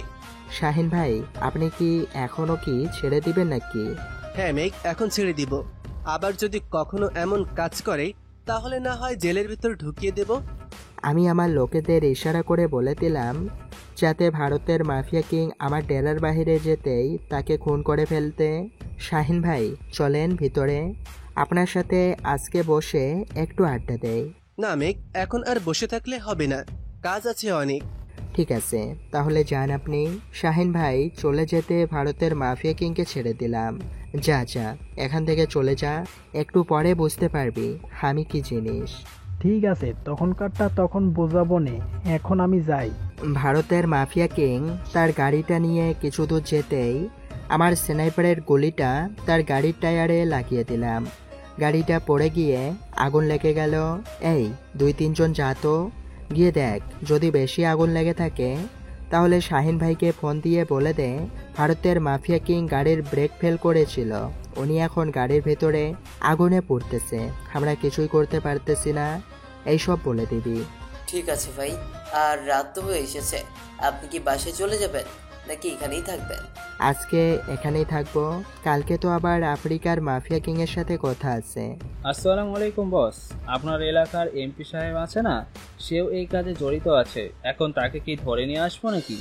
শাহিন ভাই, আপনি কি এখনো কি ছেড়ে দিবেন নাকি? হ্যাঁ মেঘ, এখন ছেড়ে দিব। আবার যদি কখনো এমন কাজ করে তাহলে না হয় জেলের ভিতর ঢুকিয়ে দেব। আমি আমার লোকেদের ইশারা করে বলে দিলাম যাতে ভারতের মাফিয়া কিং আমার ডেরার বাইরে যেতেই তাকে খুন করে ফেলতে। শাহিন ভাই চলেন ভিতরে, আপনার সাথে আজকে বসে একটু আড্ডা দেই। না মেঘ, এখন আর বসে থাকলে হবে না, কাজ আছে অনেক। ঠিক আছে, তাহলে যান আপনি। শাহিন ভাই চলে যেতে ভারতের মাফিয়া কিংকে ছেড়ে দিলাম। যা যা, এখান থেকে চলে যা, একটু পরে বুঝতে পারবি আমি কি জিনিস। ঠিক আছে, তখনকারটা তখন বোঝাবো নে, এখন আমি যাই। ভারতের মাফিয়া কিং তার গাড়িটা নিয়ে কিছু দূর যেতেই আমার স্নাইপারের গুলিটা তার গাড়ির টায়ারে লাগিয়ে দিলাম। গাড়িটা পড়ে গিয়ে আগুন লেগে গেল। এই 2-3 জন যা তো, গিয়ে দেখ যদি বেশি আগুন লেগে থাকে তাহলে শাহিন ভাইকে ফোন দিয়ে বলে দে ভারতের মাফিয়া কিং গাড়ির ব্রেক ফেল করেছিল, উনি এখন গাড়ির ভেতরে আগুনে পড়তেছে, আমরা কিছুই করতে পারতেছি না, এইসব বলে দিবি। ঠিক আছে ভাই, আর রাত তো হয়ে এসেছে, আপনি কি বাসে চলে যাবেন নাকি এখানেই থাকবেন? আজকে এখানেই থাকবো, কালকে তো আবার আফ্রিকার মাফিয়া কিং এর সাথে কথা আছে। আসসালামু আলাইকুম বস, আপনার এলাকার এমপি সাহেব আছে না, সেও এই কাজে জড়িত আছে। এখন তাকে কি ধরে নিয়ে আসবো নাকি?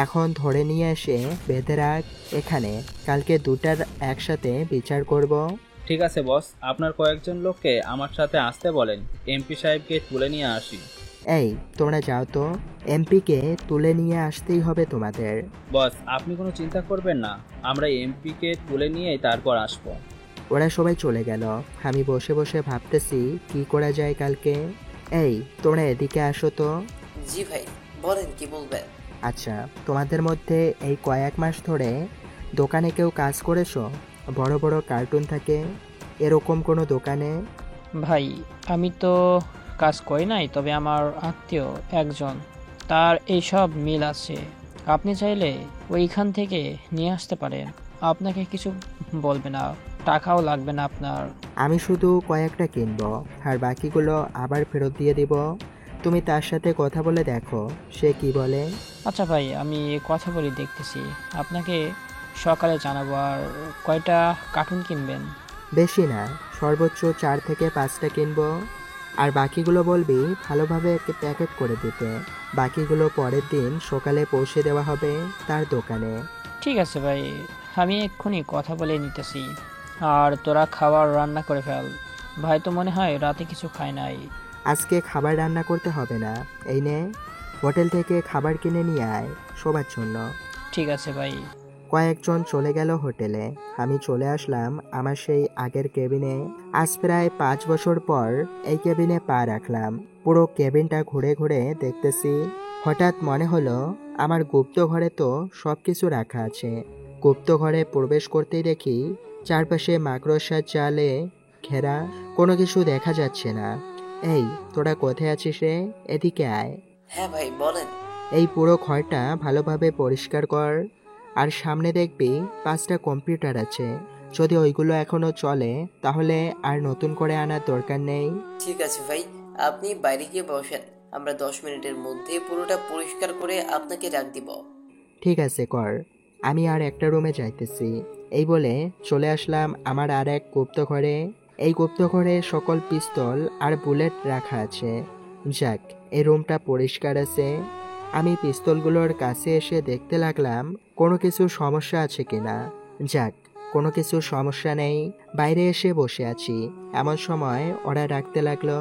এখন ধরে নিয়ে এসে বেঁধে রাখ এখানে, কালকে দুটার একসাথে বিচার করব। ঠিক আছে বস, আপনার কয়েকজন লোককে আমার সাথে আসতে বলেন, এমপি সাহেবকে তুলে নিয়ে আসি। এই তোমরা যাও তো, এমপিকে তুলে নিয়ে আসতেই হবে তোমাদের। বস আপনি কোনো চিন্তা করবেন না, আমরা এমপিকে তুলে নিয়েই তারপর আসবো। ওরা সবাই চলে গেল, আমি বসে বসে ভাবতেছি কি করা যায় কালকে। এই তোমরা এদিকে আসো তো। জি ভাই, বলেন কি বলবেন? আচ্ছা, তোমাদের মধ্যে এই কয়েক মাস ধরে দোকানে কেউ কাজ করেছো? বড় বড় কার্টুন থাকে এরকম কোনো দোকানে? ভাই আমি তো কাজ করি নাই, তবে আমার আত্মীয় একজন, তার এইসব মিল আছে, আপনি চাইলে ওইখান থেকে নিয়ে আসতে পারেন, আপনাকে কিছু বলবে না, টাকাও লাগবে না আপনার। আমি শুধু কয়েকটা কিনবো আর বাকিগুলো আবার ফেরত দিয়ে দিব, তুমি তার সাথে কথা বলে দেখো সে কি বলে। আচ্ছা ভাই, আমি কথা বলি, দেখতেছি, আপনাকে সকালে জানাবো। আর কয়টা কার্টুন কিনবেন? বেশি না, সর্বোচ্চ 4 থেকে 5টা কিনবো, আর বাকিগুলো বলবি ভালোভাবে প্যাকেট করে দিতে, বাকিগুলো পরের দিন সকালে পৌঁছে দেওয়া হবে তার দোকানে। ঠিক আছে ভাই, আমি এক্ষুনি কথা বলে নিতেছি। আর তোরা খাবার রান্না করে ফেল, ভাই তো মনে হয় রাতে কিছু খায় নাই। আজকে খাবার রান্না করতে হবে না, এই নে হোটেল থেকে খাবার কিনে নিয়ে আয় সবার জন্য। ঠিক আছে ভাই। কয়েকজন চলে গেল হোটেলে, আমি চলে আসলাম আমার সেই আগের কেবিনে। আজ প্রায় 5 বছর পর এই কেবিনে পা রাখলাম। পুরো কেবিনটা ঘুরে ঘুরে দেখতেছি, হঠাৎ মনে হলো আমার গুপ্ত ঘরে তো সব কিছু রাখা আছে। গুপ্ত ঘরে প্রবেশ করতেই দেখি চারপাশে মাকড়সার জালে ঘেরা, কোনো কিছু দেখা যাচ্ছে না। এই তোরা কোথায় আছিস রে, এদিকে আয়। হ্যাঁ ভাই বলেন। এই পুরো ঘরটা ভালোভাবে পরিষ্কার কর, আর সামনে দেখবি 5টা কম্পিউটার আছে, যদি ওইগুলো এখনো চলে তাহলে আর নতুন করে আনার দরকার নেই। ঠিক আছে ভাই, আপনি বাইরে গিয়ে বসেন, আমরা 10 মিনিটের মধ্যে পুরোটা পরিষ্কার করে আপনাকে ডাক দিব। ঠিক আছে কর, আমি আর একটা রুমে যাইতেছি। এই বলে চলে আসলাম আমার আর এক গুপ্ত ঘরে। এই গুপ্তঘরে সকল পিস্তল আর বুলেট রাখা আছে। যাক, এই রুমটা পরিষ্কার আছে। আমি পিস্তলগুলোর কাছে এসে দেখতে লাগলাম কোনো কিছু সমস্যা আছে কিনা। যাক, কোনো কিছু সমস্যা নেই। বাইরে এসে বসে আছি, এমন সময় ওরা ডাকতে লাগলো,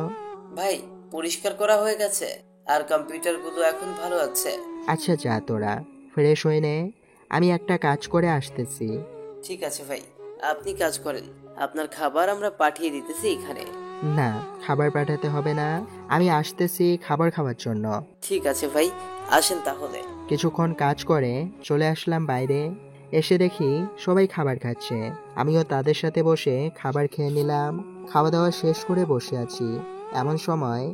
ভাই পরিষ্কার করা হয়ে গেছে আর কম্পিউটারগুলো এখন ভালো আছে। আচ্ছা যা, তোরা ফ্রেশ হয়ে নে, আমি একটা কাজ করে আসতেছি। ঠিক আছে ভাই, আপনি কাজ করেন, আপনার খাবার আমরা পাঠিয়ে দিতেছি এখানে। না, খাবার পাঠাতে হবে না, আমি আসতেছি খাবার খাওয়ার জন্য। ঠিক আছে ভাই, আসেন তাহলে। কিছুক্ষণ কাজ করে চলে আসলাম বাইরে। এসে দেখি সবাই খাবার খাচ্ছে, আমিও তাদের সাথে বসে খাবার খেয়ে নিলাম। খাওয়া দাওয়া শেষ করে বসে আছি, এমন সময়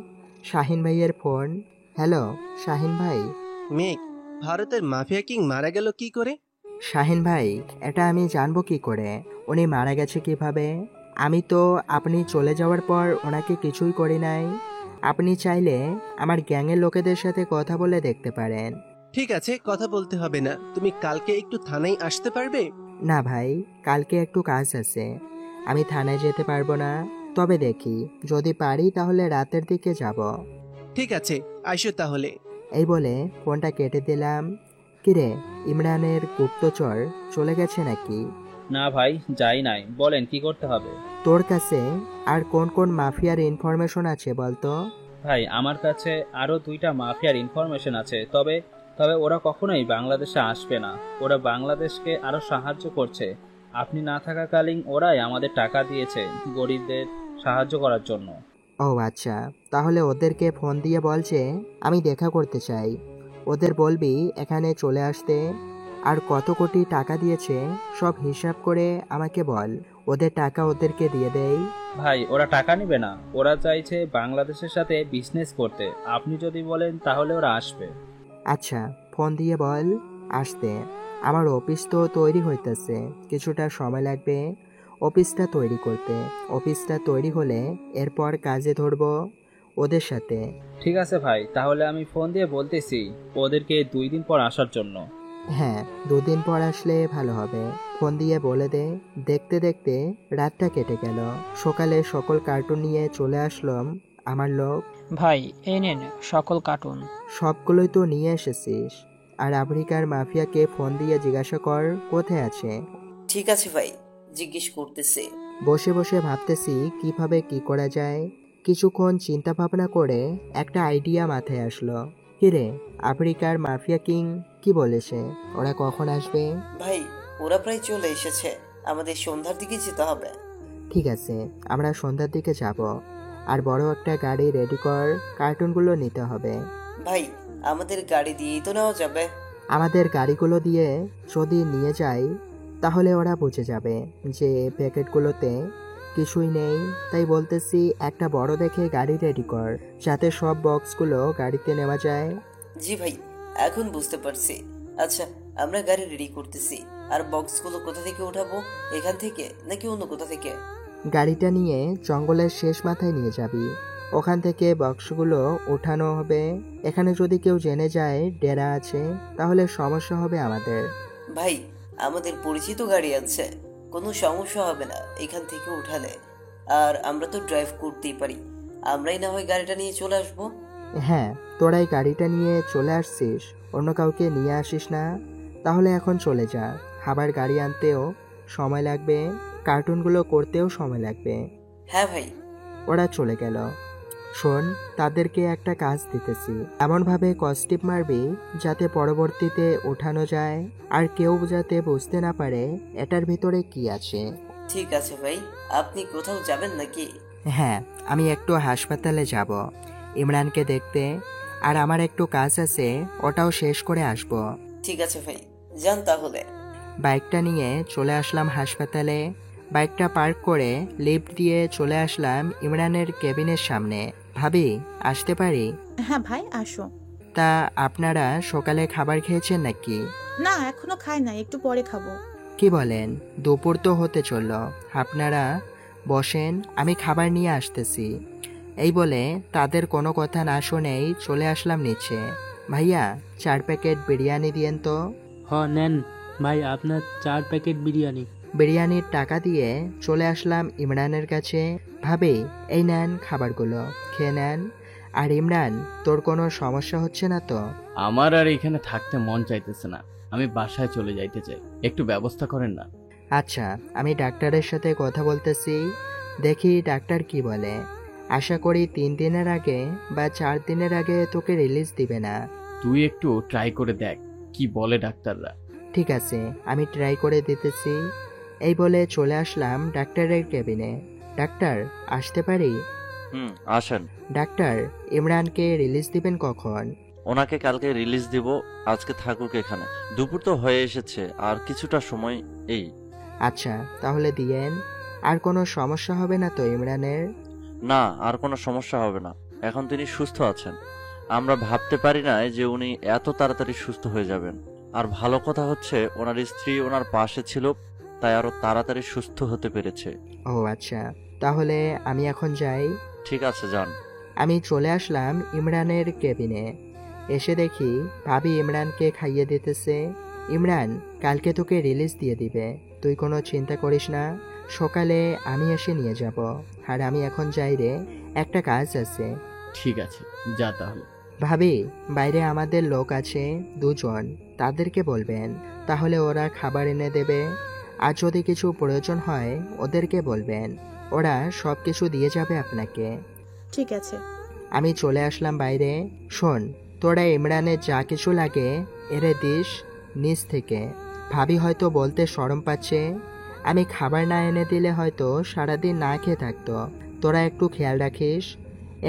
শাহিন ভাইয়ের ফোন। হ্যালো শাহিন ভাই। মেঘ, ভারতের মাফিয়া কিং মারা গেল কি করে? শাহিন ভাই, এটা আমি জানবো কি করে? উনি মারা গেছে কিভাবে? আমি তো আপনি চলে যাওয়ার পর ওনাকে কিছুই করি নাই। আপনি চাইলে আমার গ্যাংয়ের লোকেদের সাথে কথা বলে দেখতে পারেন। ঠিক আছে, কথা বলতে হবে না। তুমি কালকে একটু থানায় আসতে পারবে? না ভাই, কালকে একটু কাজ আছে, আমি থানায় যেতে পারবো না। তবে দেখি, যদি পারি তাহলে রাতের দিকে যাব। ঠিক আছে, আইসো তাহলে। এই বলে ফোনটা কেটে দিলাম। কিরে, ইমরানের গুপ্তচর চলে গেছে নাকি? না ভাই, যাই নাই। বলেন কি করতে হবে? তোর কাছে আর কোন কোন মাফিয়ার ইনফরমেশন আছে বলতো? ভাই, আমার কাছে আরো 2টা মাফিয়ার ইনফরমেশন আছে, তবে ওরা কখনোই বাংলাদেশে আসবে না। ওরা বাংলাদেশকে আরো সাহায্য করছে। আপনি না থাকাকালীন ওরাই আমাদের টাকা দিয়েছে গরিবদের সাহায্য করার জন্য। ও আচ্ছা, তাহলে ওদেরকে ফোন দিয়ে বল যে আমি দেখা করতে চাই। ওদের বলবি এখানে চলে আসতে। আর কত কোটি টাকা দিয়েছে সব হিসাব করে আমাকে বল, ওদের টাকা ওদেরকে দিয়ে দেই। ভাই, ওরা টাকা নেবে না, ওরা চাইছে বাংলাদেশের সাথে বিজনেস করতে। আপনি যদি বলেন তাহলে ওরা আসবে। আচ্ছা, ফোন দিয়ে বল আসতে। আমার অফিস তো তৈরি হইতেছে, কিছুটা সময় লাগবে অফিসটা তৈরি করতে। অফিসটা তৈরি হলে এরপর কাজে ধরবো ওদের সাথে। ঠিক আছে ভাই, তাহলে আমি ফোন দিয়ে বলতেছি ওদেরকে 2 দিন পর আসার জন্য। হ্যাঁ, 2 দিন পর আসলে ভালো হবে, ফোন দিয়ে বলে দে। দেখতে দেখতে রাতটা কেটে গেল। সকালে সকল কার্টুন নিয়ে চলে আসলাম আমার লোক। ভাই এই নেন সকল কার্টুন। সবগুলোই তো নিয়ে এসেছিস। আর আফ্রিকার মাফিয়াকে ফোন দিয়ে জিজ্ঞাসা কর কোথায় আছে। ঠিক আছে ভাই, জিজ্ঞেস করতেছে। বসে বসে ভাবতেছি কিভাবে কি করা যায়। কিছুক্ষণ চিন্তা ভাবনা করে একটা আইডিয়া মাথায় আসলো। কিরে, আফ্রিকার মাফিয়া কিং কি বলেছে? ওরা কখন আসবে? ভাই, ওরা প্রায় চলে এসেছে, আমাদের সন্ধ্যার দিকে যেতে হবে। ঠিক আছে, আমরা সন্ধ্যার দিকে যাব। আর বড় একটা গাড়ি রেডি কর, কার্টুনগুলো নিতে হবে। ভাই, আমাদের গাড়ি দিয়েই তো নেওয়া যাবে। আমাদের গাড়িগুলো দিয়ে যদি নিয়ে যাই তাহলে ওরা বুঝে যাবে যে প্যাকেটগুলোতে কিছুই নেই। তাই বলতেছি একটা বড় দেখে গাড়ি রেডি কর, যাতে সব বক্সগুলো গাড়িতে নেওয়া যায়। জি ভাই, এখন বুঝতে পারছি। আচ্ছা, আমরা গাড়ি রেডি করতেছি। আর বক্সগুলো কোথা থেকে উঠাবো, এখান থেকে নাকি অন্য কোথা থেকে? গাড়িটা নিয়ে জঙ্গলের শেষ মাথায় নিয়ে যাবি, ওখান থেকে বক্সগুলো ওঠানো হবে। এখানে যদি কেউ জেনে যায় ডেরা আছে তাহলে সমস্যা হবে আমাদের। ভাই, আমাদের পরিচিত গাড়ি আছে, কোনো সমস্যা হবে না এখান থেকে উঠালে। আর আমরা তো ড্রাইভ করতেই পারি, আমরাই না হয় গাড়িটা নিয়ে চলে আসবো। হ্যাঁ, তোরাই গাড়িটা নিয়ে চলে আসছিস, অন্য কাউকে নিয়ে আসিস না। তাহলে এখন চলে যা, খাবার গাড়ি আনতেও সময় লাগবে, কার্টুনগুলো করতেও সময় লাগবে। হ্যাঁ ভাই। ওরা চলে গেল। শোন, তাদেরকে একটা কাজ দিতেছি, এমনভাবে কস্টিপ মারবি যাতে পরবর্তীতে ওঠানো যায়, আর কেউ যাতে বুঝতে না পারে এটার ভিতরে কি আছে। ঠিক আছে ভাই, আপনি কোথাও যাবেন নাকি? হ্যাঁ, আমি একটু হাসপাতালে যাব ইমরানকে দেখতে, আর আমার একটু কাজ আছে, ওটাও শেষ করে আসব। ঠিক আছে ভাই, যান তাহলে। বাইকটা নিয়ে চলে আসলাম হাসপাতালে। বাইকটা পার্ক করে লিফট দিয়ে চলে আসলাম ইমরানের কেবিনের সামনে। ভাবি, আসতে পারি? হ্যাঁ ভাই, আসো। তা আপনারা সকালে খাবার খেয়েছেন নাকি? না, এখনো খাই না, একটু পরে খাবো। কি বলেন? দুপুর তো হতে চলল, আপনারা বসেন, আমি খাবার নিয়ে আসতেছি। এই বলে তাদের কোনো কথা না শুনেই চলে আসলাম নিচে। ভাইয়া, 4 প্যাকেট বিরিয়ানি দিয়েন তো। হ নেন ভাই, আপনার 4 প্যাকেট বিরিয়ানি। বিরিয়ানির টাকা দিয়ে চলে আসলাম ইমরানের কাছে। ভাবি, এই নেন খাবারগুলো, খেয়ে নেন। আর ইমরান, তোর কোনো সমস্যা হচ্ছে না তো? আমার আর এখানে থাকতে মন চাইতেছে না, আমি বাসায় চলে যাইতে চাই, একটু ব্যবস্থা করেন না। আচ্ছা, আমি ডাক্তারের সাথে কথা বলতেছি, দেখি ডাক্তার কি বলে। আশা করি 3 দিনের আগে বা 4 দিনের আগে তোকে রিলিজ দিবে না। তুই একটু ট্রাই করে দেখ কি বলে ডাক্তাররা। ঠিক আছে, আমি ট্রাই করে দিতেছি। এই বলে চলে আসলাম ডাক্তারের কেবিনে। ডাক্তার, আসতে পারি? আসেন। ডাক্তার, ইমরানকে রিলিজ দিবেন কখন? ওনাকে কালকে রিলিজ দিব, আজকে থাকুক এখানে। দুপুর তো হয়ে এসেছে, আর কিছুটা সময় এই। আচ্ছা, তাহলে দিয়েন। আর কোনো সমস্যা হবে না তো ইমরানের? না, আর কোনো সমস্যা হবে না, এখন তিনি সুস্থ আছেন। আমরা ভাবতে পারি না যে উনি এত তাড়াতাড়ি সুস্থ হয়ে যাবেন। আর ভালো কথা হচ্ছে ওনার স্ত্রী ওনার পাশে ছিল, তাই আরো তাড়াতাড়ি সুস্থ হতে পেরেছে। ও আচ্ছা, তাহলে আমি এখন যাই। ঠিক আছে, যান। আমি চলে আসলাম ইমরানের কেবিনে। এসে দেখি ভাবি ইমরানকে খাইয়ে দিতেছে। ইমরান, কালকে তোকে রিলিজ দিয়ে দিবে, তুই কোনো চিন্তা করিস না। সকালে আমি এসে নিয়ে যাব। আর আমি এখন যাই রে, একটা কাজ আছে। ঠিক আছে, যা তাহলে। ভাবি, বাইরে আমাদের লোক আছে 2 জন, তাদেরকে বলবেন, তাহলে ওরা খাবার এনে দেবে। আর যদি কিছু প্রয়োজন হয় ওদেরকে বলবেন, ওরা সব কিছু দিয়ে যাবে আপনাকে। ঠিক আছে। আমি চলে আসলাম বাইরে। শোন, তোরা ইমরানের যা কিছু লাগে এরে দিস নিচ থেকে। ভাবি হয়তো বলতে শরম পাচ্ছে, আমি খাবার না এনে দিলে হয়তো সারাদিন না খেয়ে থাকতো। তোরা একটু খেয়াল রাখিস,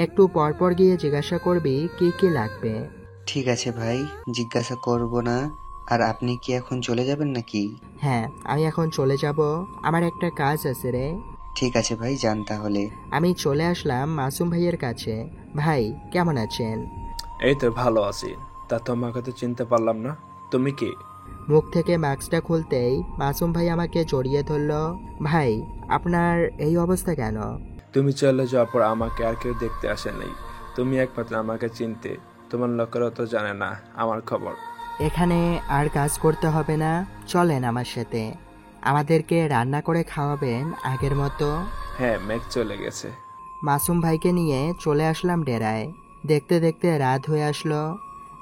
একটু পরপর গিয়ে জিজ্ঞাসা করবি কি কি লাগবে। ঠিক আছে ভাই, জিজ্ঞাসা করব না। আর আপনি কি এখন চলে যাবেন নাকি? হ্যাঁ, আমি এখন চলে যাব, আমার একটা কাজ আছে রে। ঠিক আছে ভাই, যান তাহলে। আমি চলে আসলাম মাসুম ভাইয়ের কাছে। ভাই, কেমন আছেন? এই তো ভালো আছি। তা তোমাকে তো চিনতে পারলাম না, তুমি কি? মুখ থেকে মাস্কটা খুলতেই মাসুম ভাই আমাকে জড়িয়ে ধরল। ভাই, আপনার এই অবস্থা কেন? তুমি চলে যাওয়ার পর আমাকে আর কেউ দেখতে আসেনি, তুমি একমাত্র আমাকে চিনতে। তোমার লোকেরা তো জানে না আমার খবর। এখানে আর কাজ করতে হবে না, চলেন আমার সাথে। আমাদেরকে রান্না করে খাওয়াবেন আগের মতো। হ্যাঁ, মেঘ চলে গেছে। মাসুম ভাইকে নিয়ে চলে আসলাম ডেরায়। দেখতে দেখতে রাত হয়ে আসলো।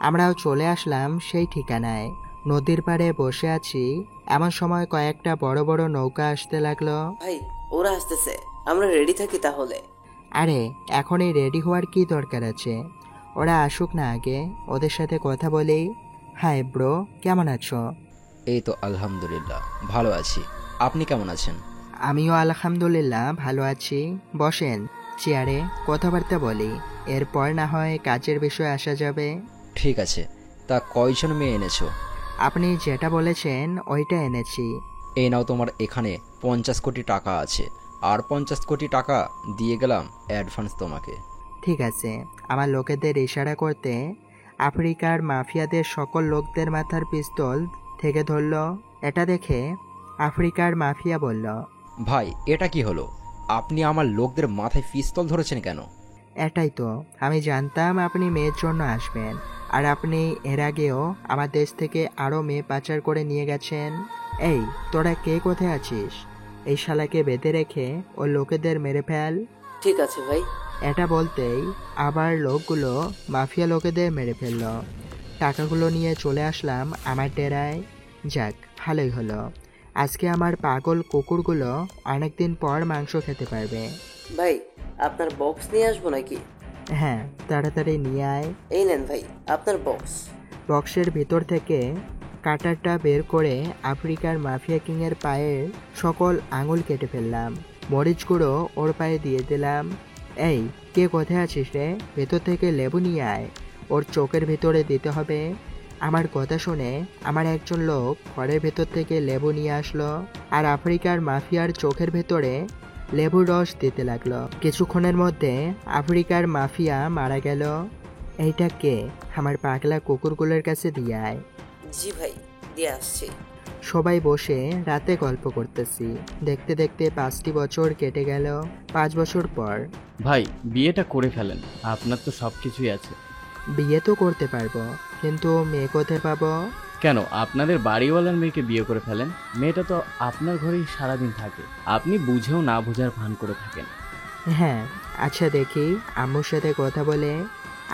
আমরাও চলে আসলাম সেই ঠিকানায়। নদীর পাড়ে বসে আছি, এমন সময় কয়েকটা বড় বড় নৌকা আসতে লাগলো। ভাই, ওরা আসতেছে, আমরা রেডি থাকি তাহলে। আরে, এখনই রেডি হওয়ার কি দরকার আছে? ওরা আসুক না আগে, ওদের সাথে কথা বলি। হাই ব্রো, কেমন আছো? এই তো আলহামদুলিল্লাহ ভালো আছি, আপনি কেমন আছেন? আমিও আলহামদুলিল্লাহ ভালো আছি। বসেন চেয়ারে, কথাবার্তা বলি, এরপর না হয় কাজের বিষয়ে আসা যাবে। ঠিক আছে, তা কয়জন মেয়ে এনেছো? আপনি যেটা বলেছেন ওইটা এনেছি। এই নাও, তোমার এখানে 50 কোটি টাকা আছে, আর 50 কোটি টাকা দিয়ে গেলাম অ্যাডভান্স তোমাকে। ঠিক আছে। আমার লোকেদের ইশারা করতে আফ্রিকার মাফিয়াদের সকল লোকদের মাথার পিস্তল থেকে ধরল। এটা দেখে আফ্রিকার মাফিয়া বলল, ভাই এটা কি হলো? আপনি আমার লোকদের মাথায় পিস্তল ধরেছেন কেন? এটাই তো, আমি জানতাম আপনি মেয়ের জন্য আসবেন, আর আপনি এর আগেও আমার দেশ থেকে আরও মেয়ে পাচার করে নিয়ে গেছেন। এই, তোরা কে কোথায় আছিস? এই শালাকে বেঁধে রেখে ও লোকেদের মেরে ফেল। ঠিক আছে ভাই। এটা বলতেই আবার লোকগুলো মাফিয়া লোকেদের মেরে ফেলল। টাকাগুলো নিয়ে চলে আসলাম আমার ডেরায়। যাক, ভালোই হলো, আজকে আমার পাগল কুকুরগুলো অনেকদিন পর মাংস খেতে পারবে। ভাই, আপনার বক্স নিয়ে আসবো নাকি? হ্যাঁ, তাড়াতাড়ি নিয়ে আয়। এই নেন ভাই, আপনার বক্স। বক্সের ভিতর থেকে কাটারটা বের করে আফ্রিকার মাফিয়া কিংয়ের পায়ের সকল আঙুল কেটে ফেললাম। মরিচ গুঁড়ো ওর পায়ে দিয়ে দিলাম। এই, কে কোথায় আছিস রে? ভেতর থেকে লেবু নিয়ে আয়, ওর চোখের ভিতরে দিতে হবে। আমার কথা শুনে আমার একজন লোক ঘরের ভেতর থেকে লেবু নিয়ে আসলো, আর আফ্রিকার মাফিয়ার চোখের ভেতরে লেবুর রস দিতে লাগলো। কিছুক্ষণের মধ্যে আফ্রিকার মাফিয়া মারা গেল। এইটা কে? আমার পাগলা কুকুরগুলোর কাছে দিয়ে আয়। জি ভাই, দিয়ে আসছি। সবাই বসে রাতে গল্প করতেছি। দেখতে দেখতে 5টি বছর কেটে গেল। 5 বছর পর, ভাই বিয়েটা করে ফেলেন, আপনার তো সব কিছুই আছে। বিয়ে তো করতে পারবো, কিন্তু মেয়ে কোথায় পাবো? কেন আপনাদের বাড়িওয়ালার মেয়েকে বিয়ে করে ফেলেন? মেয়েটা তো আপনার ঘরেই সারাদিন থাকে, আপনি বুঝেও না বোঝার ভান করে থাকেন। হ্যাঁ, আচ্ছা দেখি, আম্মুর সাথে কথা বলে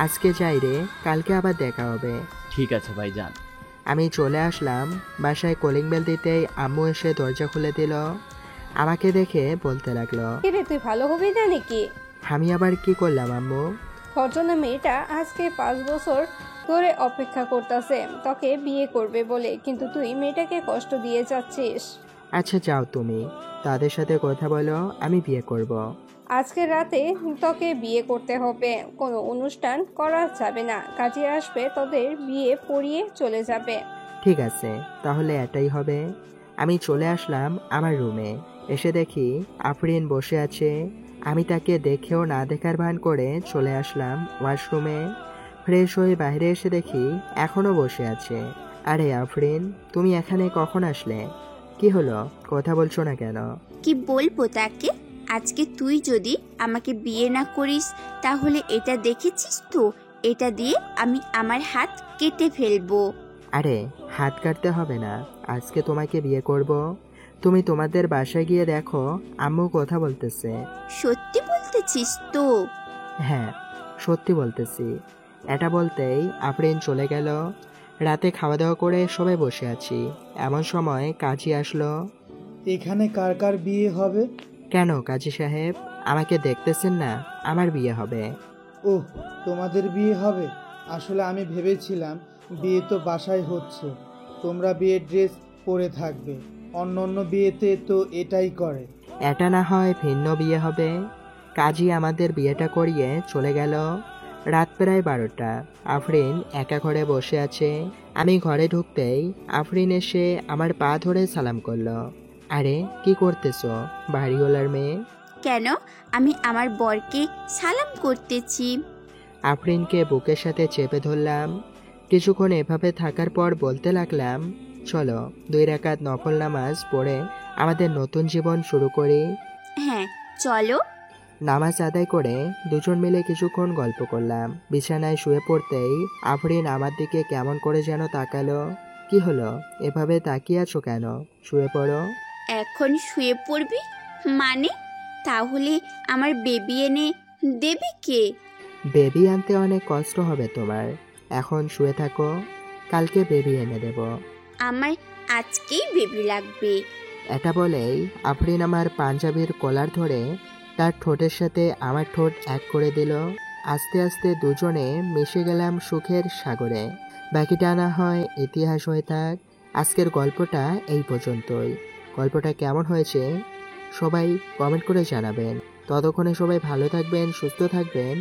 আজকে যাই রে, কালকে আবার দেখা হবে। ঠিক আছে ভাই, যান। আমি চলে আসলাম বাসায়। কলিং বেল দিতেই আম্মু এসে দরজা খুলে দিল। আমাকে দেখে বলতে লাগলো, কিরে তুই ভালো হবি না নাকি? আমি আবার কি করলাম আম্মু? তোর জন্য মেয়েটা আজকে 5 বছর ধরে অপেক্ষা করতেছে তোকে বিয়ে করবে বলে, কিন্তু তুই মেয়েটাকে কষ্ট দিয়ে যাচ্ছিস। আচ্ছা যাও তুমি, তাদের সাথে কথা বলো, আমি বিয়ে করব। আজকে রাতে তোকে বিয়ে করতে হবে, কোনো অনুষ্ঠান করা যাবে না। কাজে আসবে, তোদের বিয়ে পড়িয়ে চলে যাবে। ঠিক আছে, তাহলে এটাই হবে। আমি চলে আসলাম আমার রুমে। এসে দেখি আফরিন বসে আছে। আমি তাকে দেখেও না দেখার ভান করে চলে আসলাম ওয়াশরুমে। ফ্রেশ হয়ে বাইরে এসে দেখি এখনো বসে আছে। আরে আফরিন, তুমি এখানে কখন আসলে? কি হলো, কথা বলছো না কেন? কি বলবো তাকে? আজকে তুই যদি আমাকে বিয়ে না করিস তাহলে এটা দেখেছিস তো, এটা দিয়ে আমি আমার হাত কেটে ফেলবো। আরে হাত কাটতে হবে না, আজকে তোমাকে বিয়ে করব। তুমি তোমাদের বাসায় গিয়ে দেখো আম্মু কথা বলতেছে। সত্যি বলতেছিস তো? হ্যাঁ, সত্যি বলতেছি। এটা বলতেই আফরিন চলে গেল। রাতে খাওয়া দাওয়া করে সবাই বসে আছি, এমন সময় কাজী আসলো। এখানে কার কার বিয়ে হবে? কেন কাজী সাহেব, আমাকে দেখতেছেন না? আমার বিয়ে হবে। ওহ, তোমাদের বিয়ে হবে? আসলে আমি ভেবেছিলাম বিয়ে তো বাসায় হচ্ছে, তোমরা বিয়ের ড্রেস পরে থাকবে। অন্য অন্য বিয়েতে তো এটাই করে। এটা না হয় ভিন্ন বিয়ে হবে। কাজী আমাদের বিয়েটা করিয়ে চলে গেল। রাত প্রায় 12টা। আফরিন একা ঘরে বসে আছে। আমি ঘরে ঢুকতেই আফরিন এসে আমার পা ধরে সালাম করলো। আরে কি করতেছো বাড়িওয়ালার মেয়ে? কেন, আমি আমার বরকে সালাম করতেছি। আফরিনকে বুকের সাথে চেপে ধরলাম। কিছুক্ষণ এভাবে থাকার পর বলতে লাগলাম, চলো 2 রাকাত নফল নামাজ পড়ে আমাদের নতুন জীবন শুরু করি। হ্যাঁ চলো। নামাজ আদায় করে দুজন মিলে কিছুক্ষণ গল্প করলাম। বিছানায় শুয়ে পড়তেই আফরিন আমার দিকে কেমন করে যেন তাকালো। কি হলো, এভাবে তাকিয়ে আছো কেন? শুয়ে পড়ো। এখন শুয়ে পড়বি মানে? তাহলে আমার বেবি এনে দেবে কে? বেবি আনতে অনেক কষ্ট হবে তোমার, এখন শুয়ে থাকো, কালকে বেবি এনে দেব। আমার আজকেই বেবি লাগবে। এটা বলেই আফরিন আমার পাঞ্জাবির কলার ধরে তার ঠোঁটের সাথে আমার ঠোঁট এক করে দিল। আস্তে আস্তে দুজনে মিশে গেলাম সুখের সাগরে। বাকিটা না হয় ইতিহাস হয়ে থাক। আজকের গল্পটা এই পর্যন্তই। গল্পটা কেমন হয়েছে সবাই কমেন্ট করে জানাবেন। ততক্ষণে সবাই ভালো থাকবেন, সুস্থ থাকবেন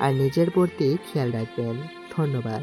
আর নিজের প্রতি খেয়াল রাখবেন। ধন্যবাদ।